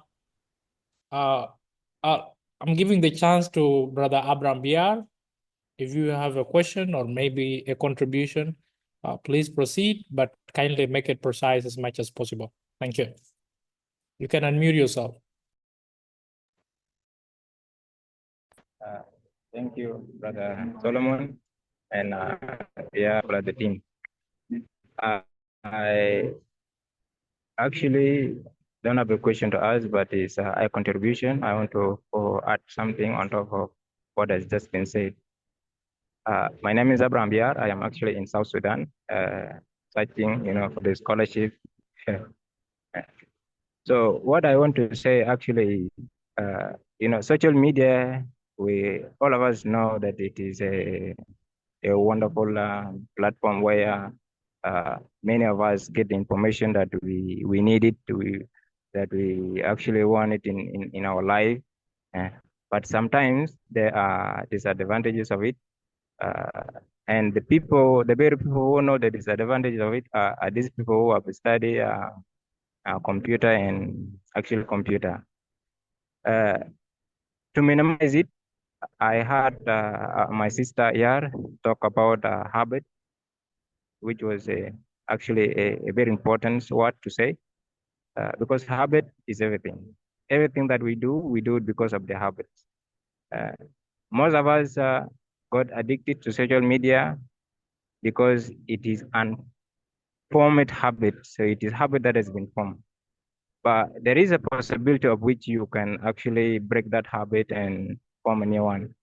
giving the chance to Brother Abraham Biar. If you have a question or maybe a contribution, please proceed, but kindly make it precise as much as possible. Thank you. You can unmute yourself. Thank you, Brother Solomon, and yeah, Brother team. I actually don't have a question to ask, but it's a contribution. I want to add something on top of what has just been said. My name is Abraham Biar. I am actually in South Sudan, searching, for the scholarship. So what I want to say actually, social media, all of us know that it is a wonderful platform where many of us get the information that we need it that we actually want it in our life. But sometimes there are disadvantages of it. And the very people who know the disadvantages of it are these people who have studied computer and actual computer. To minimize it, I heard my sister here talk about habit, which was actually a very important word to say, because habit is everything. Everything that we do it because of the habits. Most of us got addicted to social media because it is unformed habit. So it is habit that has been formed. But there is a possibility of which you can actually break that habit and form a new one.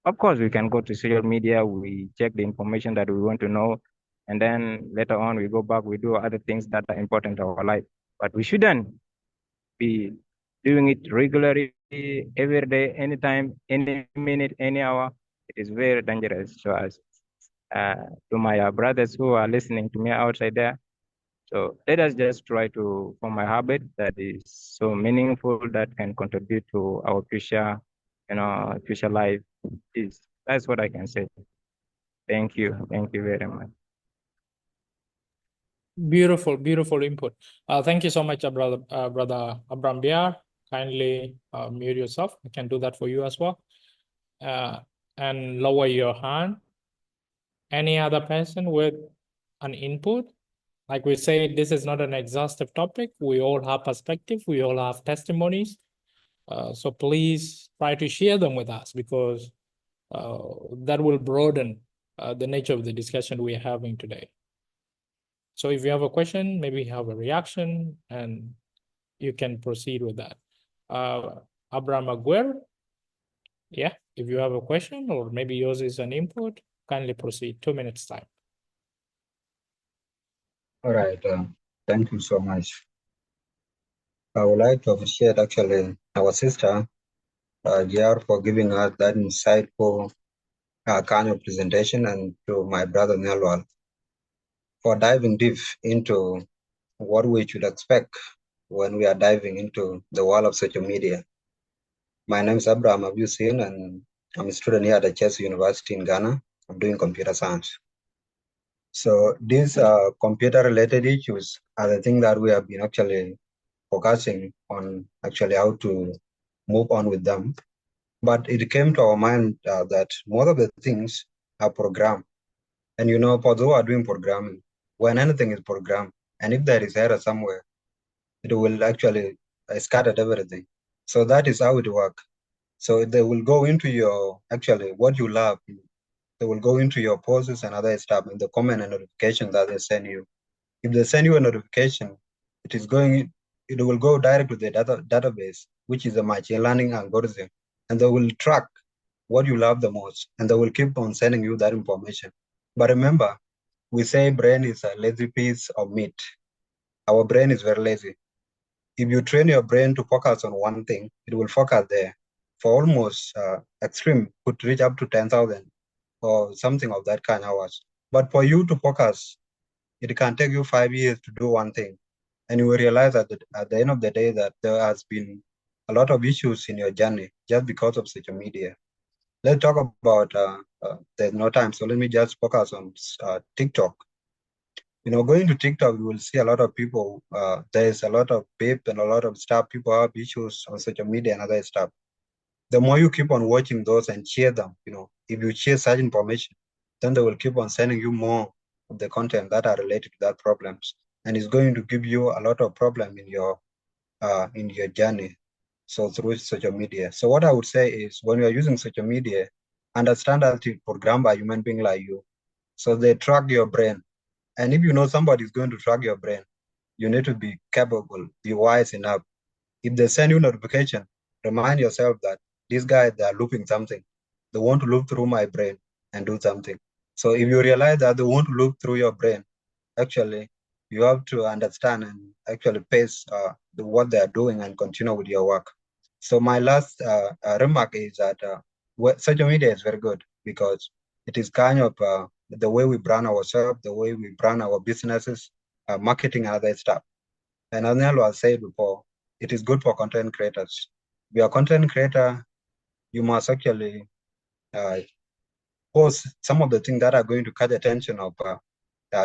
Of course, we can go to social media, we check the information that we want to know, and then later on we go back, we do other things that are important to our life. But we shouldn't be doing it regularly, every day, anytime, any minute, any hour. It is very dangerous to us. To my brothers who are listening to me outside there, so let us just try to form a habit that is so meaningful that can contribute to our future, future life. That's what I can say. Thank you. Thank you very much. Beautiful, beautiful input. Thank you so much, Brother Abraham Biar. Kindly mute yourself. I can do that for you as well. And lower your hand. Any other person with an input? Like we say, this is not an exhaustive topic. We all have perspective. We all have testimonies. So please try to share them with us, because that will broaden the nature of the discussion we are having today. So if you have a question, maybe you have a reaction, and you can proceed with that. Abraham Aguirre, yeah, if you have a question or maybe yours is an input, kindly proceed. 2 minutes time. All right, thank you so much. I would like to appreciate actually our sister, JR, for giving us that insightful kind of presentation, and to my brother Nelwal for diving deep into what we should expect when we are diving into the world of social media. My name is Abraham Abusin, and I'm a student here at Chess University in Ghana. I'm doing computer science. So these computer-related issues are the things that we have been actually focusing on, actually how to move on with them. But it came to our mind that most of the things are programmed. And for those who are doing programming, when anything is programmed, and if there is error somewhere, it will actually scatter everything. So that is how it works. So they will go into your, actually, what you love. They will go into your posts and other stuff in the comment and notification that they send you. If they send you a notification, it is going it will go direct to the database, which is a machine learning algorithm, and they will track what you love the most, and they will keep on sending you that information. But remember, we say brain is a lazy piece of meat. Our brain is very lazy. If you train your brain to focus on one thing, it will focus there for almost extreme, could reach up to 10,000 or something of that kind of hours. But for you to focus, it can take you 5 years to do one thing. And you will realize at the end of the day that there has been a lot of issues in your journey just because of social media. Let's talk about, there's no time, so let me just focus on TikTok. Going to TikTok, you will see a lot of people, there's a lot of babe and a lot of stuff, people have issues on social media and other stuff. The more you keep on watching those and share them, if you share such information, then they will keep on sending you more of the content that are related to that problems. And it's going to give you a lot of problem in your journey. So through social media. So what I would say is when you're using social media, understand that it's programmed by human being like you. So they track your brain. And if you know somebody is going to track your brain, you need to be capable, be wise enough. If they send you notification, remind yourself that these guys, they are looping something. They want to loop through my brain and do something. So if you realize that they want to loop through your brain, actually, you have to understand and actually pace what they are doing and continue with your work. So my last remark is that social media is very good because it is kind of the way we brand ourselves, the way we brand our businesses, marketing and other stuff. And as Nelo has said before, it is good for content creators. If you're a content creator, you must actually post some of the things that are going to catch the attention of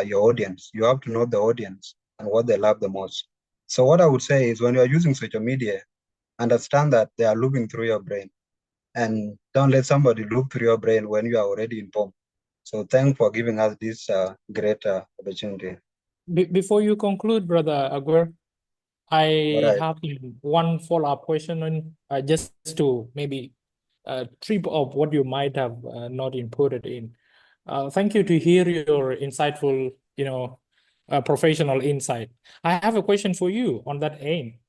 your audience. You have to know the audience and what they love the most. So what I would say is when you're using social media, understand that they are looping through your brain, and don't let somebody loop through your brain when you are already informed. So thanks for giving us this great opportunity. Before you conclude, Brother Aguirre, I Alright. have one follow-up question on just to maybe trip of what you might have not inputted in. Thank you to hear your insightful, professional insight. I have a question for you on that aim.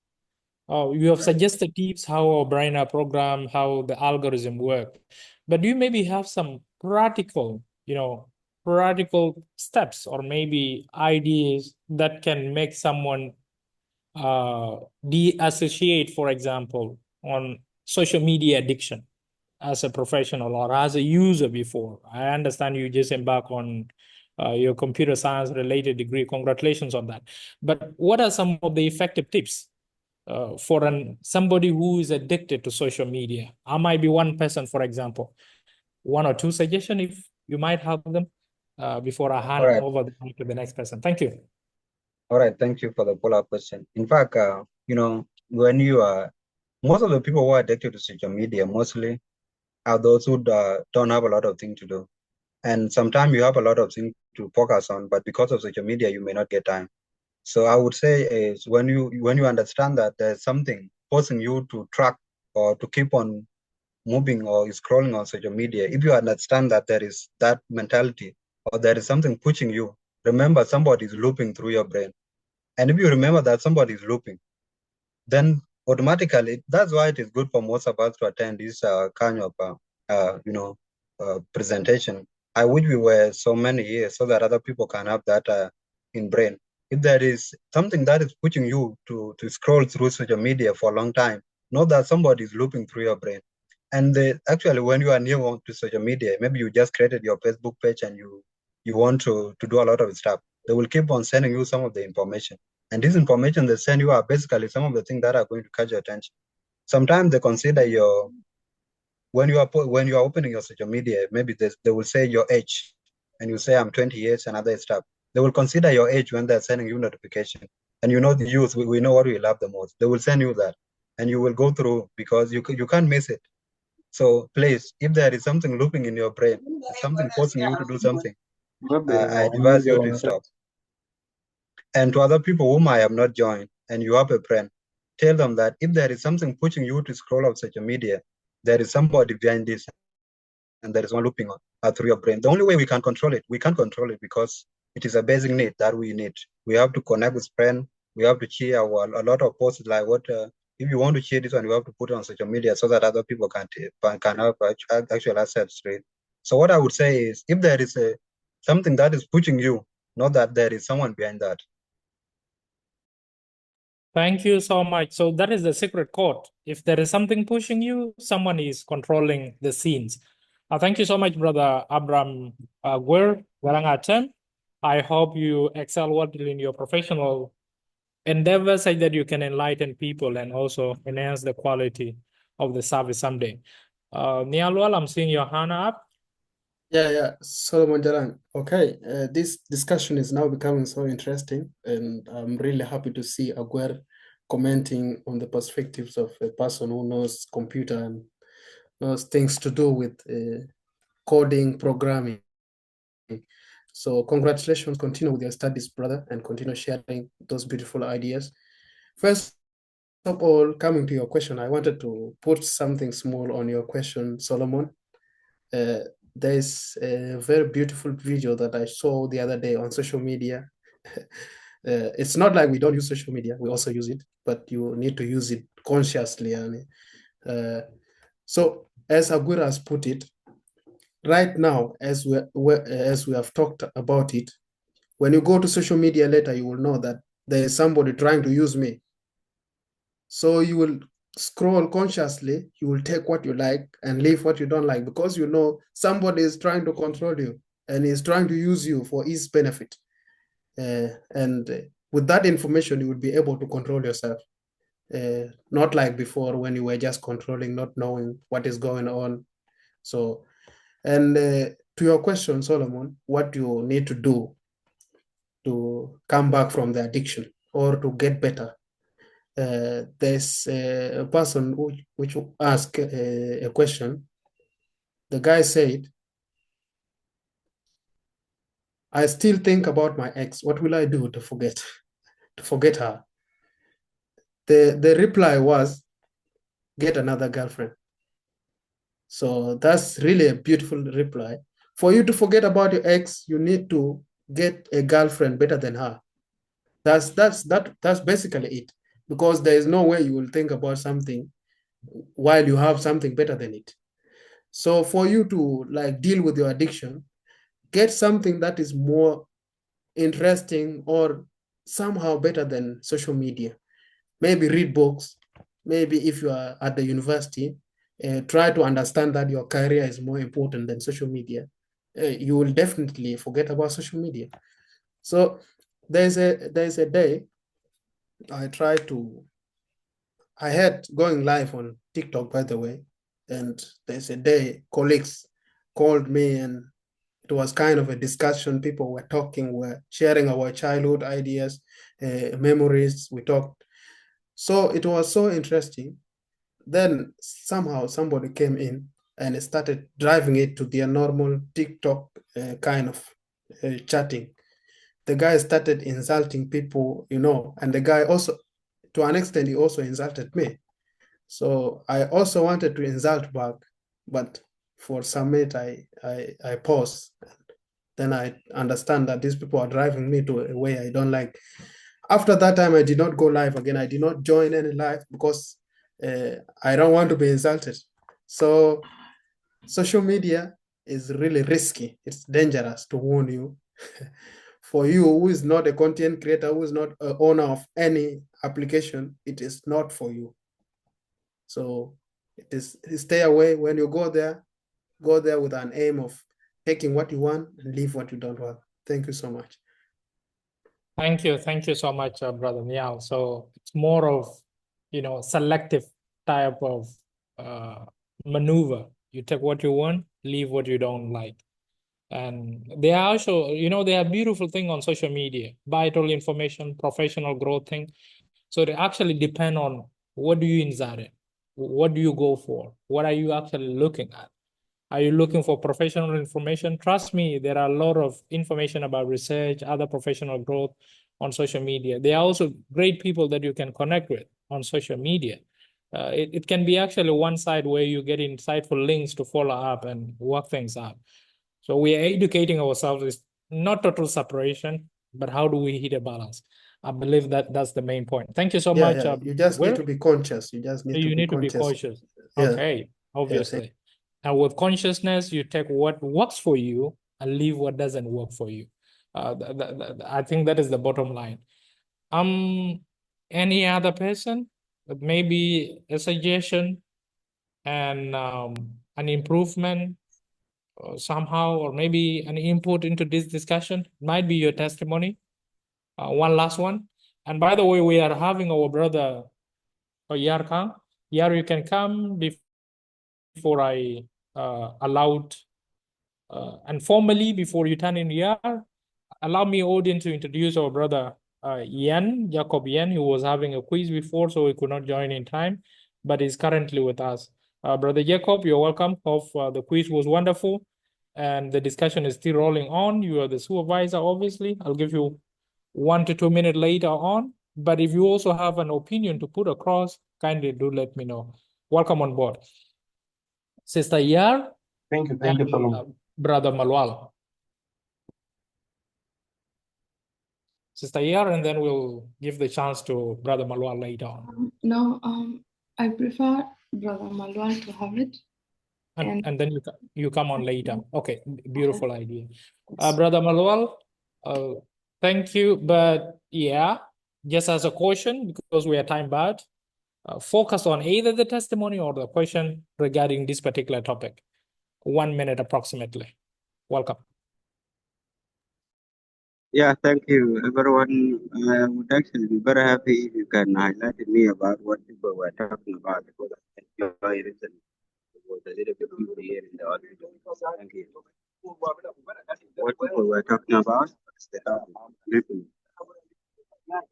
You have suggested tips how our brain are programmed, how the algorithm work, but do you maybe have some practical steps or maybe ideas that can make someone de-associate, for example, on social media addiction as a professional or as a user before? I understand you just embark on your computer science related degree. Congratulations on that. But what are some of the effective tips for somebody who is addicted to social media? I might be one person, for example. One or two suggestions if you might have them before I hand over to the next person. Thank you. All right, thank you for the follow-up question. In fact, when you are, most of the people who are addicted to social media mostly are those who don't have a lot of things to do. And sometimes you have a lot of things to focus on, but because of social media, you may not get time. So I would say is when you understand that there's something forcing you to track or to keep on moving or scrolling on social media, if you understand that there is that mentality or there is something pushing you, remember somebody is looping through your brain. And if you remember that somebody is looping, then automatically, that's why it is good for most of us to attend this kind of presentation. I wish we were so many years so that other people can have that in brain. If there is something that is pushing you to scroll through social media for a long time, know that somebody is looping through your brain. And actually, when you are new to social media, maybe you just created your Facebook page and you want to do a lot of stuff. They will keep on sending you some of the information. And this information they send you are basically some of the things that are going to catch your attention. Sometimes they consider when you are opening your social media, maybe they will say your age, and you say I'm 20 years and other stuff. They will consider your age when they're sending you notification. And the youth, we know what we love the most. They will send you that, and you will go through because you can't miss it. So please, if there is something looping in your brain, something forcing you to do something, I advise you to stop. And to other people whom I have not joined, and you have a friend, tell them that if there is something pushing you to scroll on social media, there is somebody behind this, and there is one looping through your brain. The only way we can control it, we can't control it because it is a basic need that we need. We have to connect with friends, we have to share a lot of posts like what if you want to share this one, you have to put it on social media so that other people can have actual access to it. So what I would say is, if there is something that is pushing you, not that there is someone behind that. Thank you so much. So that is the secret code. If there is something pushing you, someone is controlling the scenes. Thank you so much, Brother Abraham Warangatem. I hope you excel well in your professional endeavor such that you can enlighten people and also enhance the quality of the service someday. Nialwal, I'm seeing your hand up. Yeah, Solomon Jalan. Okay, this discussion is now becoming so interesting, and I'm really happy to see Aguer commenting on the perspectives of a person who knows computer and knows things to do with coding, programming. So congratulations, continue with your studies, brother, and continue sharing those beautiful ideas. First of all, coming to your question, I wanted to put something small on your question, Solomon. There's a very beautiful video that I saw the other day on social media. It's not like we don't use social media, we also use it, but you need to use it consciously. So as Aguirre has put it, right now, as we have talked about it, when you go to social media later, you will know that there is somebody trying to use me. So you will scroll consciously, you will take what you like and leave what you don't like, because you know somebody is trying to control you and is trying to use you for his benefit. And with that information, you will be able to control yourself. Not like before when you were just controlling, not knowing what is going on. So, and to your question, Solomon, what you need to do to come back from the addiction or to get better. There's a person which asked a question. The guy said, I still think about my ex. What will I do to forget her? The reply was, get another girlfriend. So that's really a beautiful reply. For you to forget about your ex, you need to get a girlfriend better than her. That's basically it. Because there is no way you will think about something while you have something better than it. So for you to like deal with your addiction, get something that is more interesting or somehow better than social media. Maybe read books. Maybe if you are at the university, try to understand that your career is more important than social media. You will definitely forget about social media. So there's a day I had going live on TikTok, by the way, and there's a day colleagues called me and it was kind of a discussion. People were talking, were sharing our childhood ideas, memories. We talked. So it was so interesting. Then somehow somebody came in and started driving it to their normal TikTok kind of chatting. The guy started insulting people, and the guy also, to an extent, he also insulted me. So I also wanted to insult back, but for some minute I paused. Then I understand that these people are driving me to a way I don't like. After that time, I did not go live again. I did not join any live because I don't want to be insulted. So social media is really risky. It's dangerous, to warn you. For you who is not a content creator, who is not an owner of any application, it is not for you. So stay away. When you go there with an aim of taking what you want and leave what you don't want. Thank you so much. Thank you so much, Brother Niall. So it's more of, selective type of maneuver. You take what you want, leave what you don't like. And they are also, they are beautiful thing on social media, vital information, professional growth thing. So they actually depend on what do you insert it? What do you go for? What are you actually looking at? Are you looking for professional information? Trust me, there are a lot of information about research, other professional growth on social media. There are also great people that you can connect with on social media. It can be actually one side where you get insightful links to follow up and work things out. So we are educating ourselves. It's not total separation, but how do we hit a balance? I believe that that's the main point. Thank you so Yeah, much. yeah. You just need Will. to be conscious. You just need to You be need to be conscious. cautious. Yeah. Okay, Yeah, obviously. And with consciousness, you take what works for you and leave what doesn't work for you. I think that is the bottom line. Any other person, maybe a suggestion and an improvement somehow, or maybe an input into this discussion might be your testimony. One last one. And by the way, we are having our brother Yar Kang. Yar, you can come before I allowed and formally before you turn in Yar. Allow me, audience, to introduce our brother Yan, Jacob Yan, who was having a quiz before, so he could not join in time, but is currently with us. Brother Jacob, you're welcome. Hope the quiz was wonderful and the discussion is still rolling on. You are the supervisor, obviously. I'll give you 1 to 2 minutes later on. But if you also have an opinion to put across, kindly do let me know. Welcome on board. Sister Yar. Thank you, Solomon. Brother Malwal. Sister Yar, and then we'll give the chance to Brother Malwal later on. No, I prefer Brother Malwal to have it. And then you come on later. Okay, beautiful idea. Brother Malwal, thank you. But yeah, just as a caution, because we are time bound, focus on either the testimony or the question regarding this particular topic. 1 minute approximately. Welcome. Yeah, thank you, everyone. I would actually be very happy if you can highlight me about what people were talking about because I enjoy listening. There was a little bit people here in the audience. Thank you. What people were talking about? What's the topic? Briefly.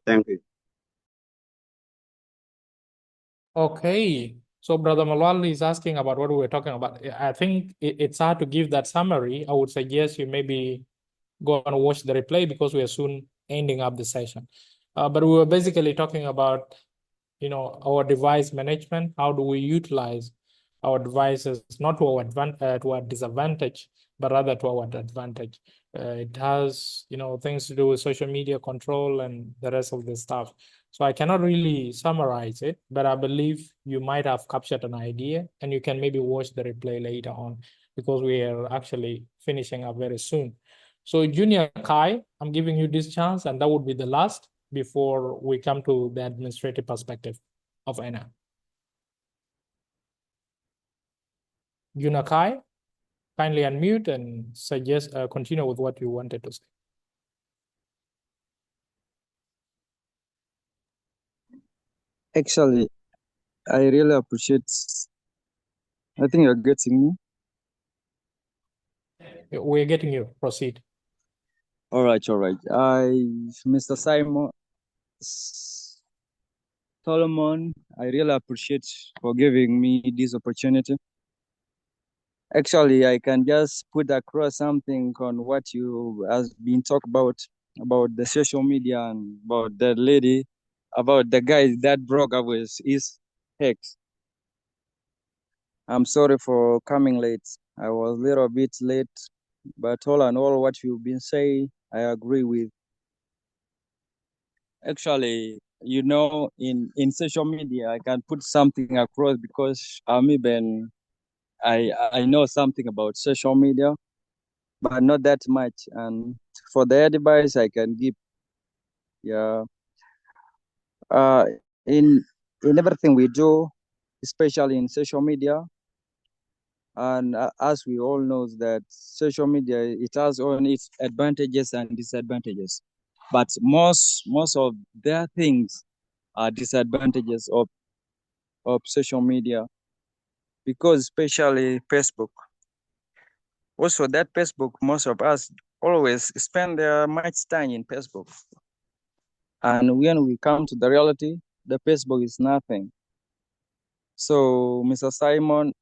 Thank you. Okay. So Brother Malwal is asking about what we were talking about. I think it's hard to give that summary. I would suggest you maybe go and watch the replay because we are soon ending up the session. But we were basically talking about, our device management. How do we utilize our devices, not to our disadvantage, but rather to our advantage. It has, things to do with social media control and the rest of the stuff. So I cannot really summarize it, but I believe you might have captured an idea and you can maybe watch the replay later on because we are actually finishing up very soon. So Junior Kai, I'm giving you this chance and that would be the last before we come to the administrative perspective of Anna. Junior Kai, kindly unmute and suggest, continue with what you wanted to say. Actually, I really appreciate. I think you're getting me. We're getting you. Proceed. All right. Mr. Simon Solomon, I really appreciate for giving me this opportunity. Actually, I can just put across something on what you has been talked about the social media and about that lady, about the guy that broke up with his ex. I'm sorry for coming late. I was a little bit late, but all in all, what you've been saying, I agree with. Actually, in social media, I can put something across because I know something about social media, but not that much. And for the advice I can give, yeah, uh, in in everything we do, especially in social media, and as we all know that social media, it has on its advantages and disadvantages, but most of their things are disadvantages of social media, because especially Facebook. Also, that Facebook, most of us always spend much time in Facebook, and when we come to the reality, the Facebook is nothing. So, Mr. Simon,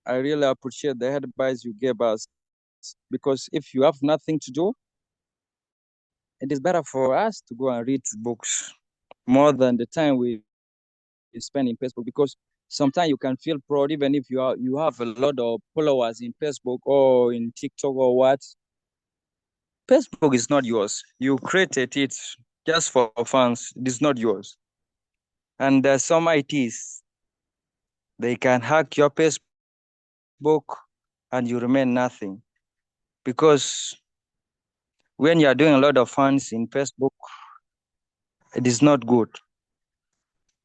I really appreciate the advice you gave us, because if you have nothing to do, it is better for us to go and read books more than the time we spend in Facebook, because sometimes you can feel proud even if you have a lot of followers in Facebook or in TikTok or what. Facebook is not yours. You created it just for fans. It is not yours. And there's some ITs, they can hack your Facebook and you remain nothing. Because when you are doing a lot of fans in Facebook, it is not good.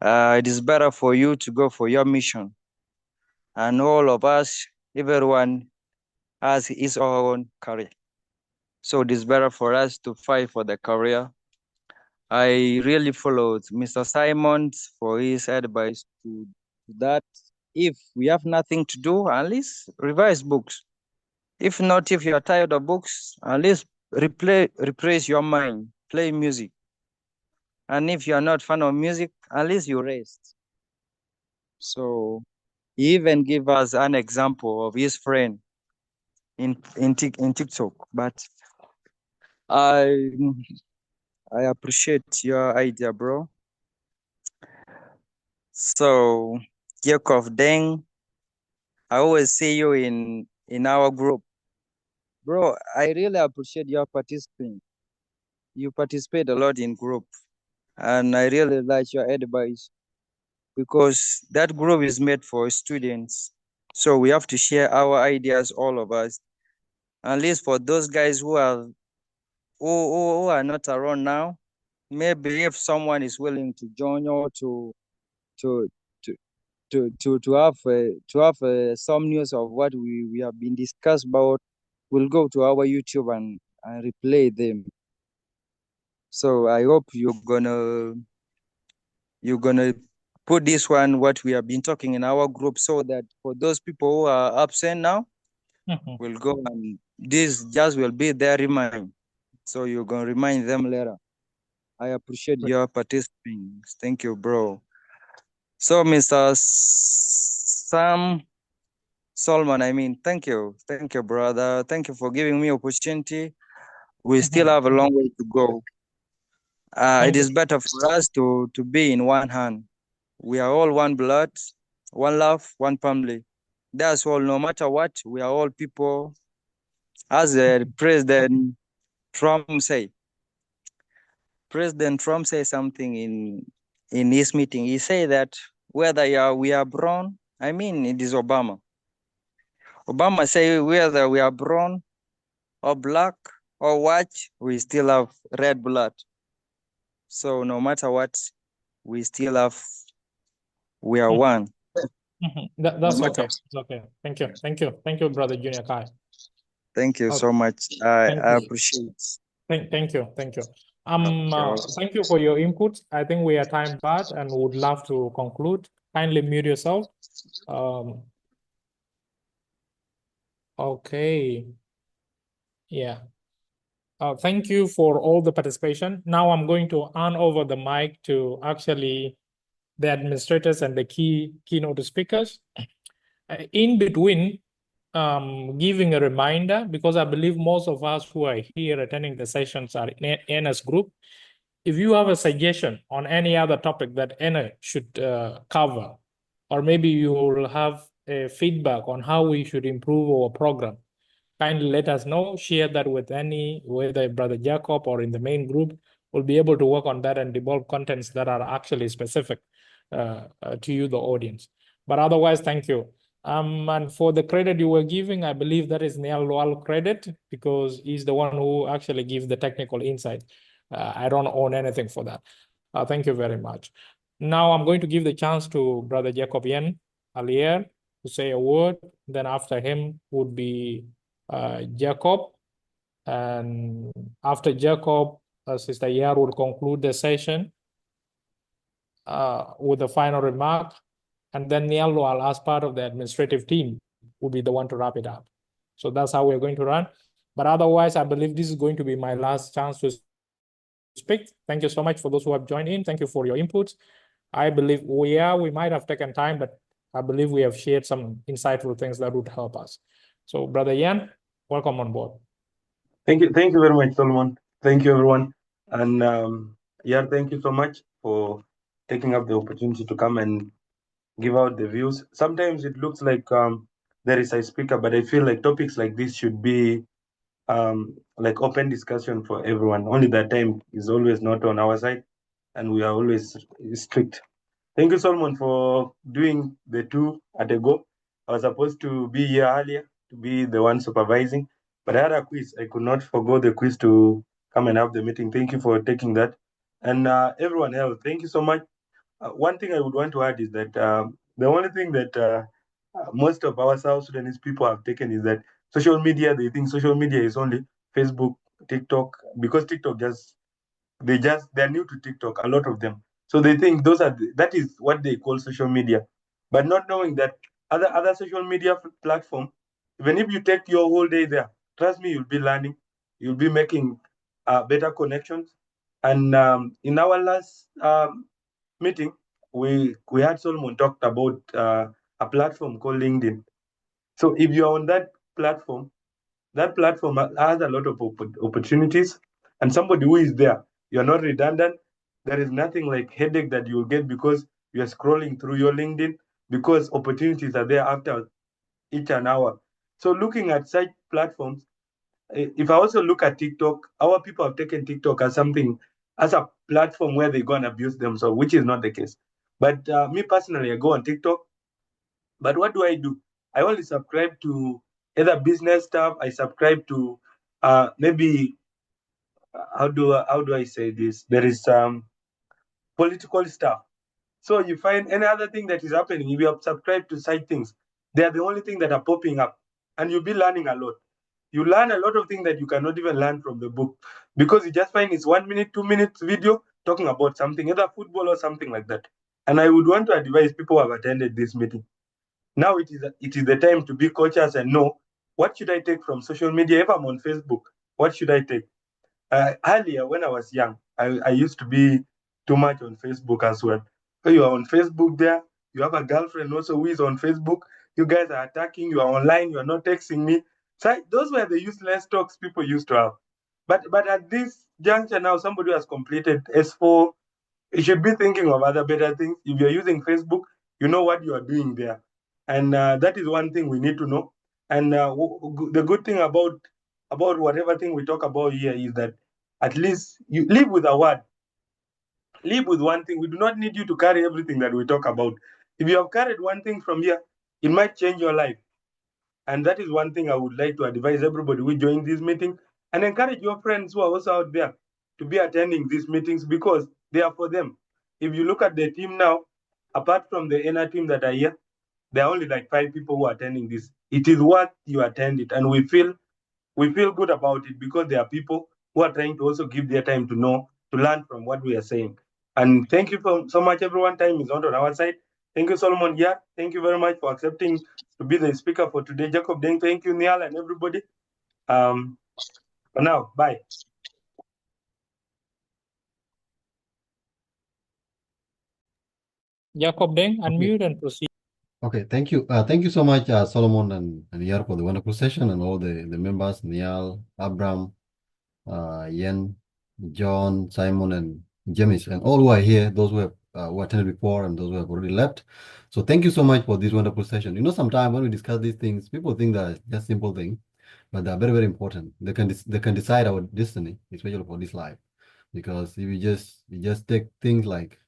It is better for you to go for your mission. And all of us, everyone has his own career. So it is better for us to fight for the career. I really followed Mr. Simons for his advice to that. If we have nothing to do, at least revise books. If not, if you are tired of books, at least replace your mind, play music. And if you are not fan of music, at least you rest. So he even give us an example of his friend in TikTok. But I appreciate your idea, bro. So Jacob Deng, I always see you in our group. Bro, I really appreciate your participating. You participate a lot in group. And I really like your advice because that group is made for students. So we have to share our ideas, all of us. At least for those guys who are not around now, maybe if someone is willing to join or to have some news of what we have been discussed about, we'll go to our YouTube and replay them. So I hope you're gonna put this one, what we have been talking in our group, so that for those people who are absent now, we'll go and this just will be their remind. So you're gonna remind them later. I appreciate your participating. Thank you, bro. So Mr. Sam Solomon, I mean, thank you, brother. Thank you for giving me opportunity. We still have a long way to go. It is better for us to be in one hand. We are all one blood, one love, one family. That's all. No matter what, we are all people. As President Trump say. President Trump said something in his meeting. He said that whether we are brown, I mean, it is Obama. Obama say whether we are brown or black or white, we still have red blood. So no matter what, we are one. That's okay. It's okay. Thank you. Thank you, Brother Junior Kai. Thank you so much. I appreciate it. Thank you. Thank you for your input. I think we are time bad and would love to conclude. Kindly mute yourself. Okay. Yeah. Thank you for all the participation. Now I'm going to hand over the mic to actually the administrators and the keynote speakers. In between, giving a reminder, because I believe most of us who are here attending the sessions are in NS group. If you have a suggestion on any other topic that NS should cover, or maybe you will have a feedback on how we should improve our program, kindly let us know, share that with whether Brother Jacob or in the main group, we'll be able to work on that and develop contents that are actually specific to you, the audience. But otherwise, thank you. And for the credit you were giving, I believe that is Niall Lual credit because he's the one who actually gives the technical insight. I don't own anything for that. Thank you very much. Now I'm going to give the chance to Brother Jacob Yen Alier to say a word. Then after him would be Jacob. And after Jacob, Sister Yar will conclude the session with a final remark. And then Niall Lual, as part of the administrative team, will be the one to wrap it up. So that's how we're going to run. But otherwise, I believe this is going to be my last chance to speak. Thank you so much for those who have joined in. Thank you for your inputs. I believe we might have taken time, but I believe we have shared some insightful things that would help us. So Brother Yan, welcome on board. Thank you very much, Solomon. Thank you, everyone. And thank you so much for taking up the opportunity to come and give out the views. Sometimes it looks like there is a speaker, but I feel like topics like this should be like open discussion for everyone. Only that time is always not on our side, and we are always strict. Thank you, Solomon, for doing the two at a go. I was supposed to be here earlier to be the one supervising, but I had a quiz. I could not forgo the quiz to come and have the meeting. Thank you for taking that. And everyone else, thank you so much. One thing I would want to add is that the only thing that most of our South Sudanese people have taken is that social media, they think social media is only Facebook, TikTok, because TikTok they're new to TikTok, a lot of them. So they think that is what they call social media, but not knowing that other social media platform, even if you take your whole day there, trust me, you'll be learning, you'll be making better connections. And in our last meeting, we had Solomon talked about a platform called LinkedIn. So if you're on that platform has a lot of opportunities, and somebody who is there, you're not redundant. There is nothing like headache that you'll get because you're scrolling through your LinkedIn, because opportunities are there after each an hour. So looking at such platforms, if I also look at TikTok, our people have taken TikTok as a platform where they go and abuse themselves, which is not the case. But me personally, I go on TikTok, but what do? I only subscribe to either business stuff. I subscribe to maybe how do I say this? There is political stuff. So you find any other thing that is happening, if you have subscribed to side things, they are the only thing that are popping up, and you'll be learning a lot. You learn a lot of things that you cannot even learn from the book, because you just find it's 1 minute, 2 minutes video talking about something, either football or something like that. And I would want to advise people who have attended this meeting. Now it is the time to be cautious and know what should I take from social media. If I'm on Facebook, what should I take? Earlier, when I was young, I used to be too much on Facebook as well. So you are on Facebook there, you have a girlfriend also who is on Facebook, you guys are attacking, you are online, you are not texting me. So those were the useless talks people used to have. But at this juncture now, somebody who has completed S4, you should be thinking of other better things. If you're using Facebook, you know what you are doing there. And that is one thing we need to know. And the good thing about whatever thing we talk about here is that at least you live with a word. Live with one thing. We do not need you to carry everything that we talk about. If you have carried one thing from here, it might change your life. And that is one thing I would like to advise everybody who join this meeting, and encourage your friends who are also out there to be attending these meetings, because they are for them. If you look at the team now, apart from the inner team that are here, there are only like 5 people who are attending this. It is worth you attend it, and we feel good about it, because there are people who are trying to also give their time to learn from what we are saying. And thank you so much, everyone. Time is not on our side. Thank you, Solomon. Yeah, thank you very much for accepting to be the speaker for today. Jacob Deng, thank you, Niall, and everybody. For now, bye. Jacob Deng, unmute and proceed. Okay, thank you. Thank you so much, Solomon and Yar, for the wonderful session, and all the members, Niall, Abram, Yen, John, Simon, and James, and all who are here, those who have who attended before and those who have already left. So thank you so much for this wonderful session. You know, sometimes when we discuss these things, people think that it's just simple things, but they are very, very important. They can decide our destiny, especially for this life. Because if you just take things like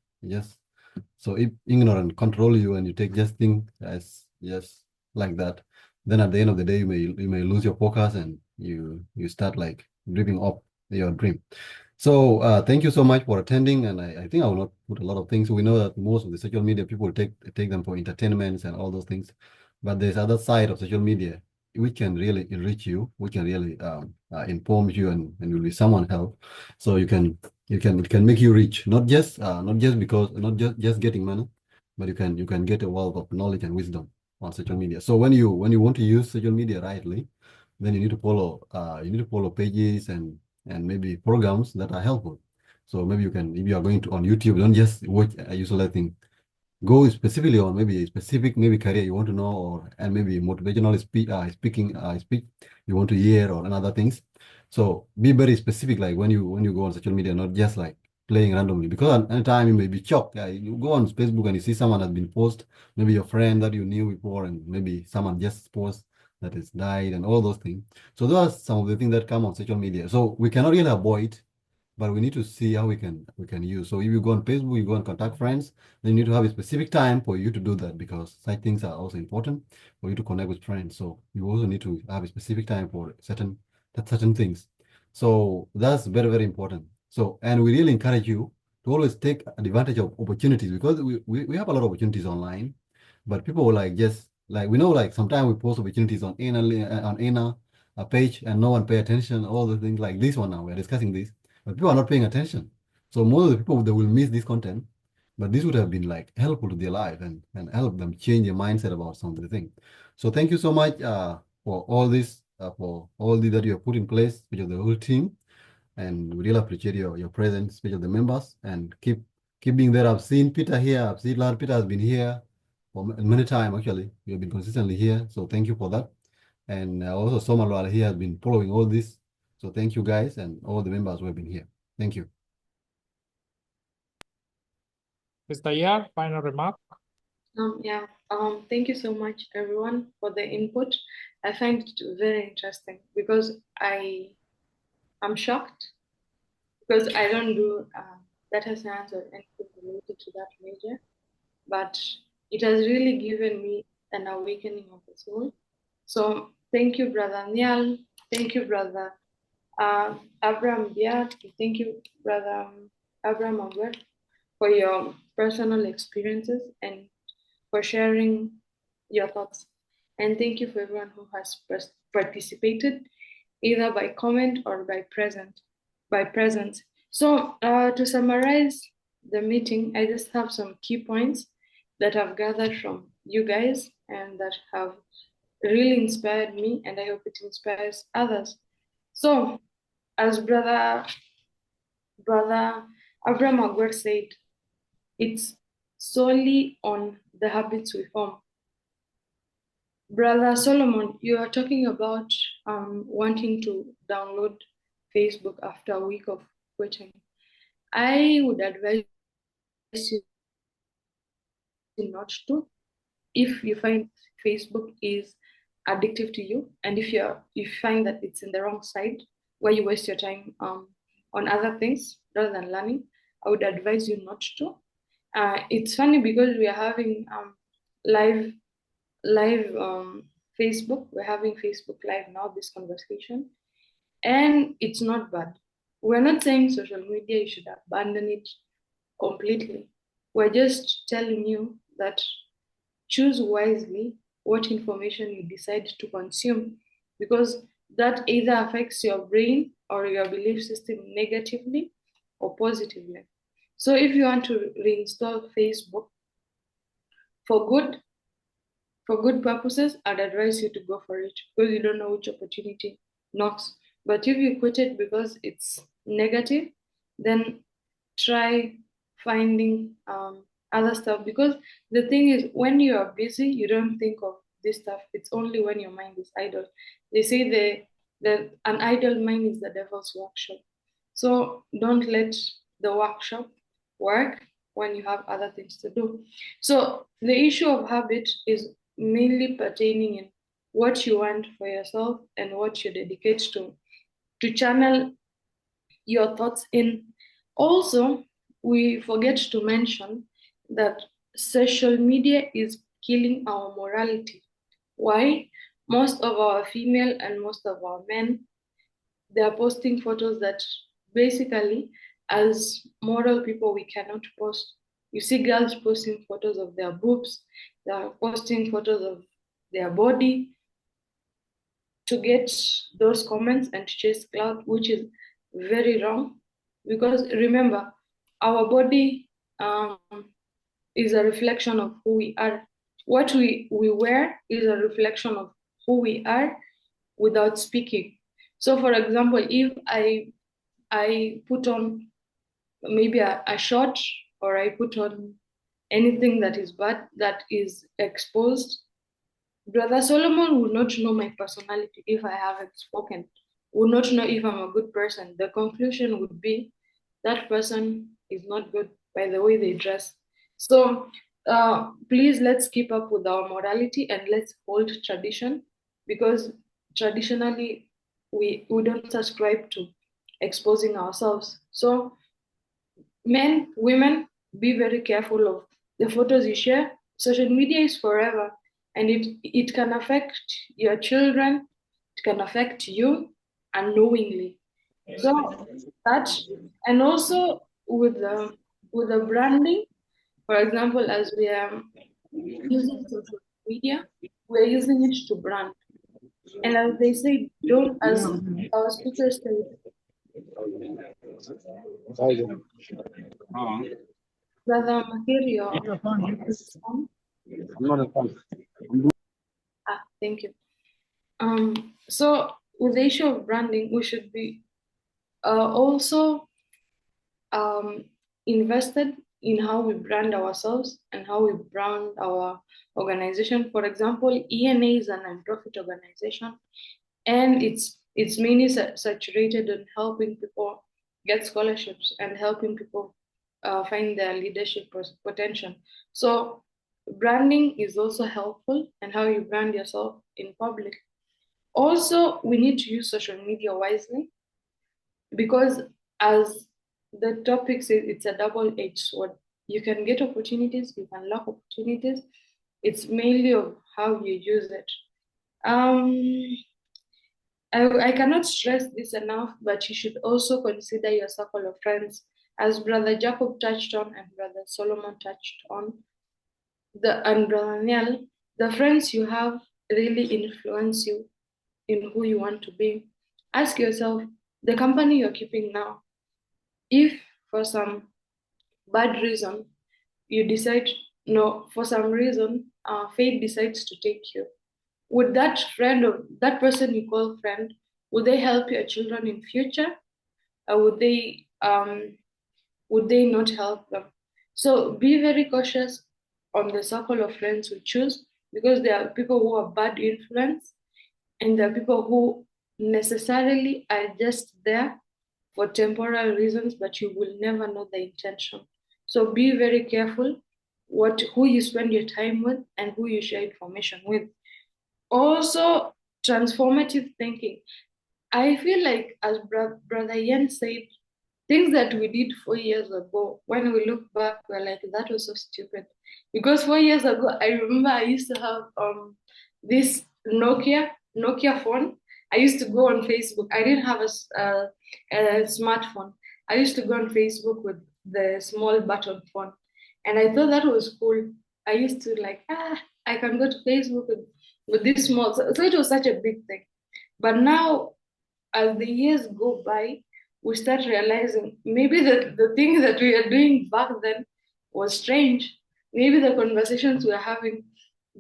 so if ignorance control you and you take just things as just like that, then at the end of the day you may lose your focus and you start like dreaming up your dream. So thank you so much for attending, and I think I will not put a lot of things. We know that most of the social media people take them for entertainments and all those things, but there's other side of social media which can really enrich you, which can really inform you and will be someone help. So it can make you rich, not just getting money, but you can get a wealth of knowledge and wisdom on social media. So when you want to use social media rightly, then you need to follow pages and maybe programs that are helpful. So maybe you can, if you are going to on YouTube, don't just watch a useless thing. Go specifically on maybe a specific career you want to know, and maybe motivational speech you want to hear, or another things. So be very specific, like when you go on social media, not just like playing randomly, because at any time you may be shocked. You go on Facebook and you see someone has been post, maybe your friend that you knew before, and maybe someone just post that is died and all those things. So those are some of the things that come on social media. So we cannot really avoid, but we need to see how we can use. So if you go on Facebook, you go and contact friends, then you need to have a specific time for you to do that, because such things are also important for you to connect with friends. So you also need to have a specific time for certain things. So that's very, very important. So, and we really encourage you to always take advantage of opportunities, because we have a lot of opportunities online, but people will like just like, we know, like sometimes we post opportunities on ENA page and no one pay attention, all the things like this one now, we're discussing this, but people are not paying attention. So most of the people, they will miss this content, but this would have been like helpful to their life and help them change their mindset about some of the things. So thank you so much for all this, for all the that you have put in place, which of the whole team. And we really appreciate your presence, especially the members, and keep being there. I've seen Peter here. I've seen Lord Peter has been here for many times, actually. You have been consistently here. So thank you for that. And also Somalwal here has been following all this. So thank you guys and all the members who have been here. Thank you. Mr. Yar, final remark. Yeah. Thank you so much, everyone, for the input. I find it very interesting because I'm shocked because I don't do data science or anything related to that major, but it has really given me an awakening of the soul. So thank you, Brother Nial. Thank you, Brother Abraham Biat. Thank you, Brother Abraham Agwer, for your personal experiences and for sharing your thoughts. And thank you for everyone who has participated, either by comment or by presence. So to summarize the meeting, I just have some key points that I've gathered from you guys and that have really inspired me, and I hope it inspires others. So, as Brother Abraham Agwer said, it's solely on the habits we form. Brother Solomon, you are talking about wanting to download Facebook after a week of quitting. I would advise you not to, if you find Facebook is addictive to you, and if you find that it's in the wrong side where you waste your time on other things rather than learning, I would advise you not to. It's funny because we are having live Facebook. We're having Facebook Live now, this conversation, and it's not bad. We're not saying social media, you should abandon it completely. We're just telling you that choose wisely what information you decide to consume, because that either affects your brain or your belief system negatively or positively. So if you want to reinstall Facebook for good purposes, I'd advise you to go for it, because you don't know which opportunity knocks. But if you quit it because it's negative, then try finding other stuff, because the thing is, when you are busy, you don't think of this stuff. It's only when your mind is idle. They say that an idle mind is the devil's workshop. So don't let the workshop work when you have other things to do. So the issue of habit is mainly pertaining in what you want for yourself and what you dedicate to channel your thoughts in. Also, we forget to mention that social media is killing our morality. Why? Most of our female and most of our men, they are posting photos that basically, as moral people, we cannot post. You see girls posting photos of their boobs, they are posting photos of their body to get those comments and to chase clout, which is very wrong. Because remember, our body is a reflection of who we are. What we wear is a reflection of who we are without speaking. So for example, if I put on maybe a short, or I put on anything that is bad, that is exposed, Brother Solomon would not know my personality if I haven't spoken, would not know if I'm a good person. The conclusion would be that person is not good by the way they dress. So please, let's keep up with our morality and let's hold tradition. because traditionally we don't subscribe to exposing ourselves. So men, women, be very careful of the photos you share. Social media is forever, and it can affect your children, it can affect you unknowingly. So that, and also with the branding, for example, as we are using social media, we're using it to brand. And as they say, don't, as our speaker said, Brother Material. Thank you. So with the issue of branding, we should be also invested in how we brand ourselves and how we brand our organization. For example, ENA is a non-profit organization, and it's mainly saturated in helping people get scholarships and helping people find their leadership potential. So branding is also helpful, and how you brand yourself in public. Also, we need to use social media wisely, because as the topic says, it's a double-edged sword. You can get opportunities, you can lack opportunities. It's mainly of how you use it. I cannot stress this enough, but you should also consider your circle of friends. As Brother Jacob touched on and Brother Solomon touched on, and Brother Niel, the friends you have really influence you in who you want to be. Ask yourself, the company you're keeping now, if for some bad reason you decide, no, for some reason, fate decides to take you, would that friend or that person you call friend, would they help your children in future, or would they not help them? So be very cautious on the circle of friends you choose, because there are people who are bad influence, and there are people who necessarily are just there for temporal reasons, but you will never know the intention. So be very careful who you spend your time with and who you share information with. Also, transformative thinking. I feel like, as Brother Yen said, things that we did 4 years ago, when we look back, we're like, that was so stupid. Because 4 years ago, I remember I used to have this Nokia phone. I used to go on Facebook. I didn't have a smartphone. I used to go on Facebook with the small button phone. And I thought that was cool. I used to like, I can go to Facebook with this small. So it was such a big thing. But now, as the years go by, we start realizing maybe the thing that we are doing back then was strange. Maybe the conversations we are having,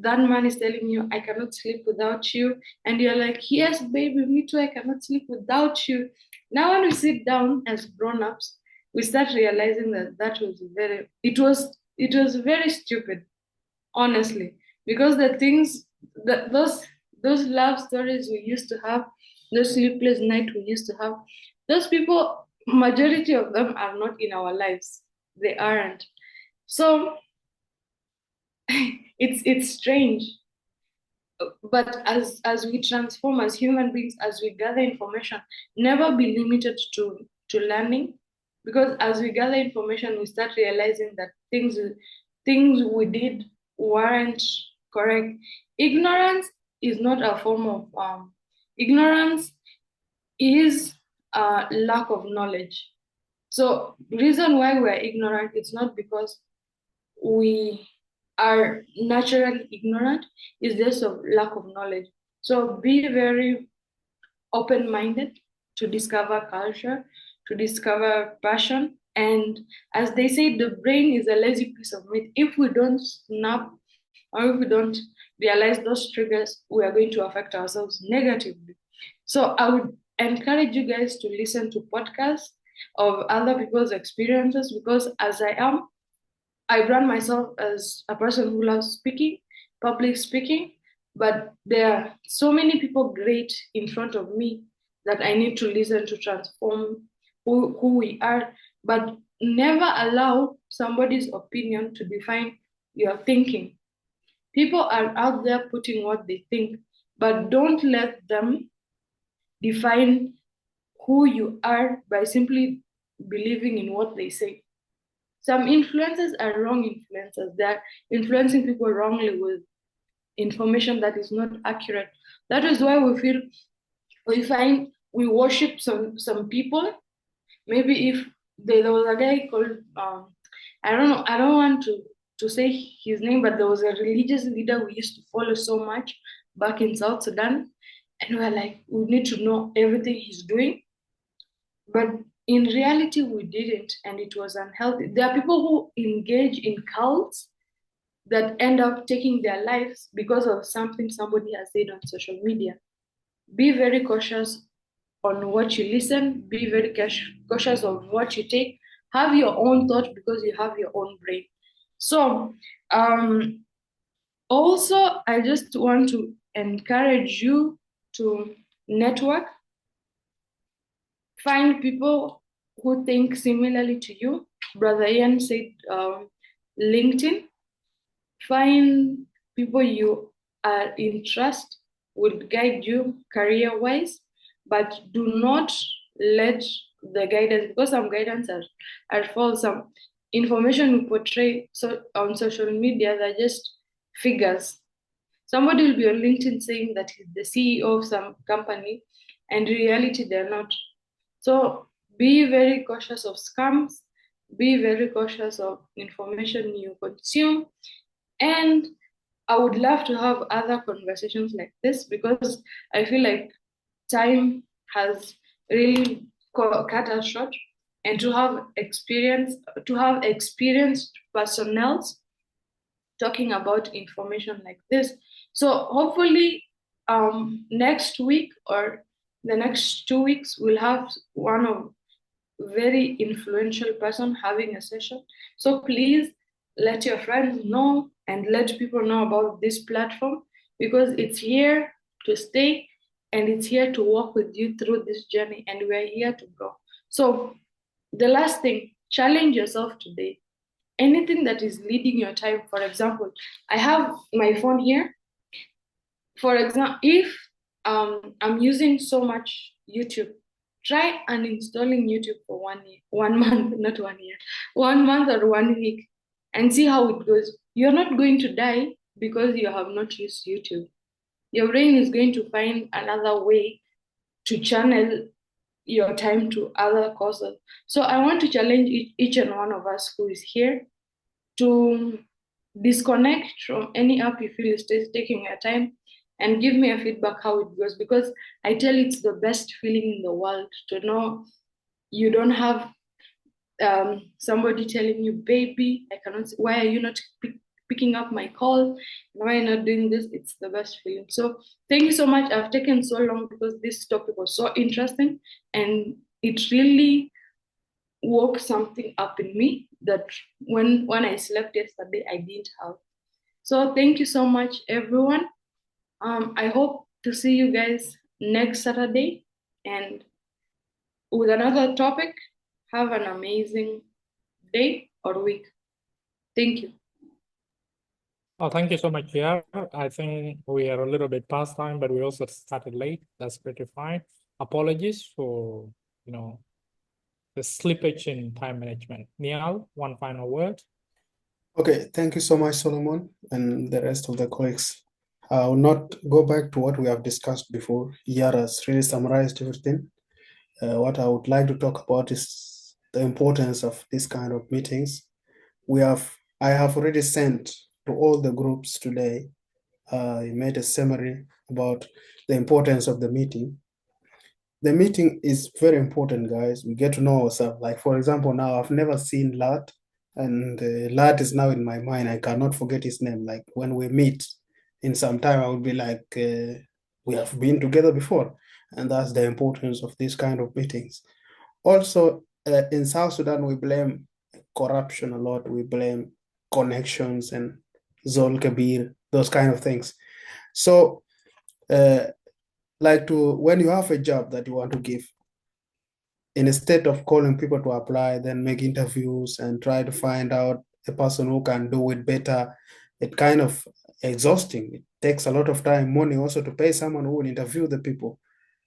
that man is telling you, I cannot sleep without you. And you're like, yes, baby, me too, I cannot sleep without you. Now, when we sit down as grown-ups, we start realizing that was it was very stupid, honestly, because the things that those love stories we used to have, those sleepless nights we used to have, those people, majority of them are not in our lives. They aren't. So it's strange. But as we transform as human beings, as we gather information, never be limited to learning, because as we gather information, we start realizing that things we did weren't correct. Ignorance is not a form of ignorance is lack of knowledge. So reason why we're ignorant, it's not because we are naturally ignorant, it's just of lack of knowledge. So be very open-minded to discover culture, to discover passion. And as they say, the brain is a lazy piece of meat. If we don't snap, or if we don't realize those triggers, we are going to affect ourselves negatively. So I would encourage you guys to listen to podcasts of other people's experiences, because as I brand myself as a person who loves speaking, public speaking, but there are so many people great in front of me that I need to listen to transform who we are, but never allow somebody's opinion to define your thinking. People are out there putting what they think. but don't let them define who you are by simply believing in what they say. Some influencers are wrong influencers. They're influencing people wrongly with information that is not accurate. That is why we find we worship some people. Maybe if there was a guy called I don't know, I don't want to say his name, but there was a religious leader we used to follow so much back in South Sudan, and we were like, we need to know everything he's doing. But in reality, we didn't, and it was unhealthy. There are people who engage in cults that end up taking their lives because of something somebody has said on social media. Be very cautious on what you listen, be very cautious on what you take. Have your own thought because you have your own brain. So, also, I just want to encourage you to network, find people who think similarly to you. Brother Ian said LinkedIn. Find people you are in trust will guide you career-wise, but do not let the guidance, because some guidance are false. Some information we portray on social media, they're just figures. Somebody will be on LinkedIn saying that he's the CEO of some company, and in reality, they're not. So be very cautious of scams, be very cautious of information you consume. And I would love to have other conversations like this because I feel like time has really cut us short, and to have experienced personnel talking about information like this. So hopefully next week or the next 2 weeks, we'll have one of very influential person having a session. So please let your friends know and let people know about this platform, because it's here to stay and it's here to walk with you through this journey, and we're here to grow. So the last thing, challenge yourself today. Anything that is leading your time, for example, I have my phone here. For example, if I'm using so much YouTube, try uninstalling YouTube for 1 month, not 1 year, 1 month or 1 week, and see how it goes. You're not going to die because you have not used YouTube. Your brain is going to find another way to channel your time to other causes. So I want to challenge each and one of us who is here to disconnect from any app you feel is taking your time, and give me a feedback how it goes, because I tell you, it's the best feeling in the world to know you don't have somebody telling you, baby, I cannot, why are you not picking up my call? Why are you not doing this? It's the best feeling. So thank you so much. I've taken so long because this topic was so interesting, and it really woke something up in me that when I slept yesterday, I didn't have. So thank you so much, everyone. I hope to see you guys next Saturday and with another topic. Have an amazing day or week. Thank you. Oh, thank you so much, Pierre. I think we are a little bit past time, but we also started late. That's pretty fine. Apologies for, the slippage in time management. Niall, one final word. Okay, thank you so much, Solomon, and the rest of the colleagues. I will not go back to what we have discussed before. Yara has really summarized everything. What I would like to talk about is the importance of this kind of meetings. I have already sent to all the groups today. I made a summary about the importance of the meeting. The meeting is very important, guys. We get to know ourselves. Like, for example, now I've never seen Lad, and Lad is now in my mind. I cannot forget his name. Like, when we meet in some time, I will be like, we have been together before. And that's the importance of these kind of meetings. Also, in South Sudan, we blame corruption a lot. We blame connections and Zol Kabir, those kind of things. So, when you have a job that you want to give, instead of calling people to apply, then make interviews and try to find out a person who can do it better, it kind of exhausting. takes a lot of time, money also to pay someone who will interview the people.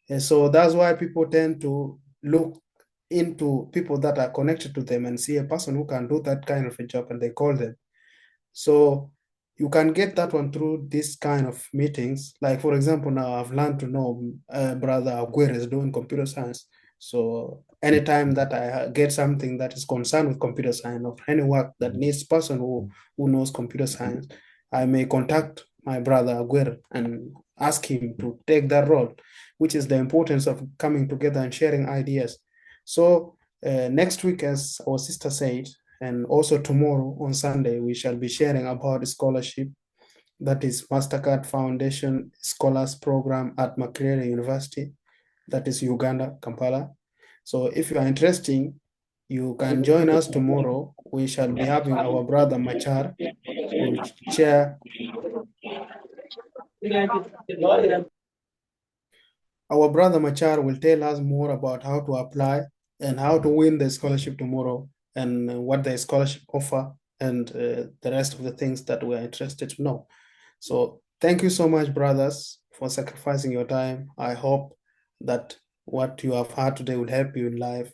And so that's why people tend to look into people that are connected to them and see a person who can do that kind of a job, and they call them. So you can get that one through this kind of meetings. Like, for example, now I've learned to know Brother Aguirre is doing computer science. So anytime that I get something that is concerned with computer science or any work that needs person who knows computer science, I may contact my brother Aguirre and ask him to take that role, which is the importance of coming together and sharing ideas. So next week, as our sister said, and also tomorrow on Sunday, we shall be sharing about scholarship, that is MasterCard Foundation Scholars Program at Makerere University, that is Uganda, Kampala. So if you are interested, you can join us tomorrow. We shall be having our brother Machar who will share. Our brother Machar will tell us more about how to apply and how to win the scholarship tomorrow, and what the scholarship offer, and the rest of the things that we're interested to know. So thank you so much, brothers, for sacrificing your time. I hope that what you have heard today will help you in life.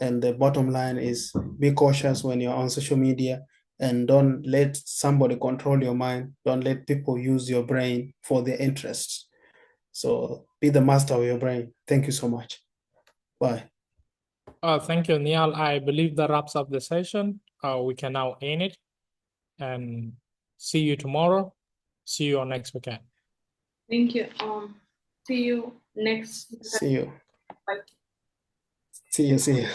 And the bottom line is, be cautious when you're on social media, and don't let somebody control your mind. Don't let people use your brain for their interests. So be the master of your brain. Thank you so much. Bye. Thank you, Niall. I believe that wraps up the session. We can now end it, and see you tomorrow. See you on next weekend. Thank you. See you next. See you. Bye. See you.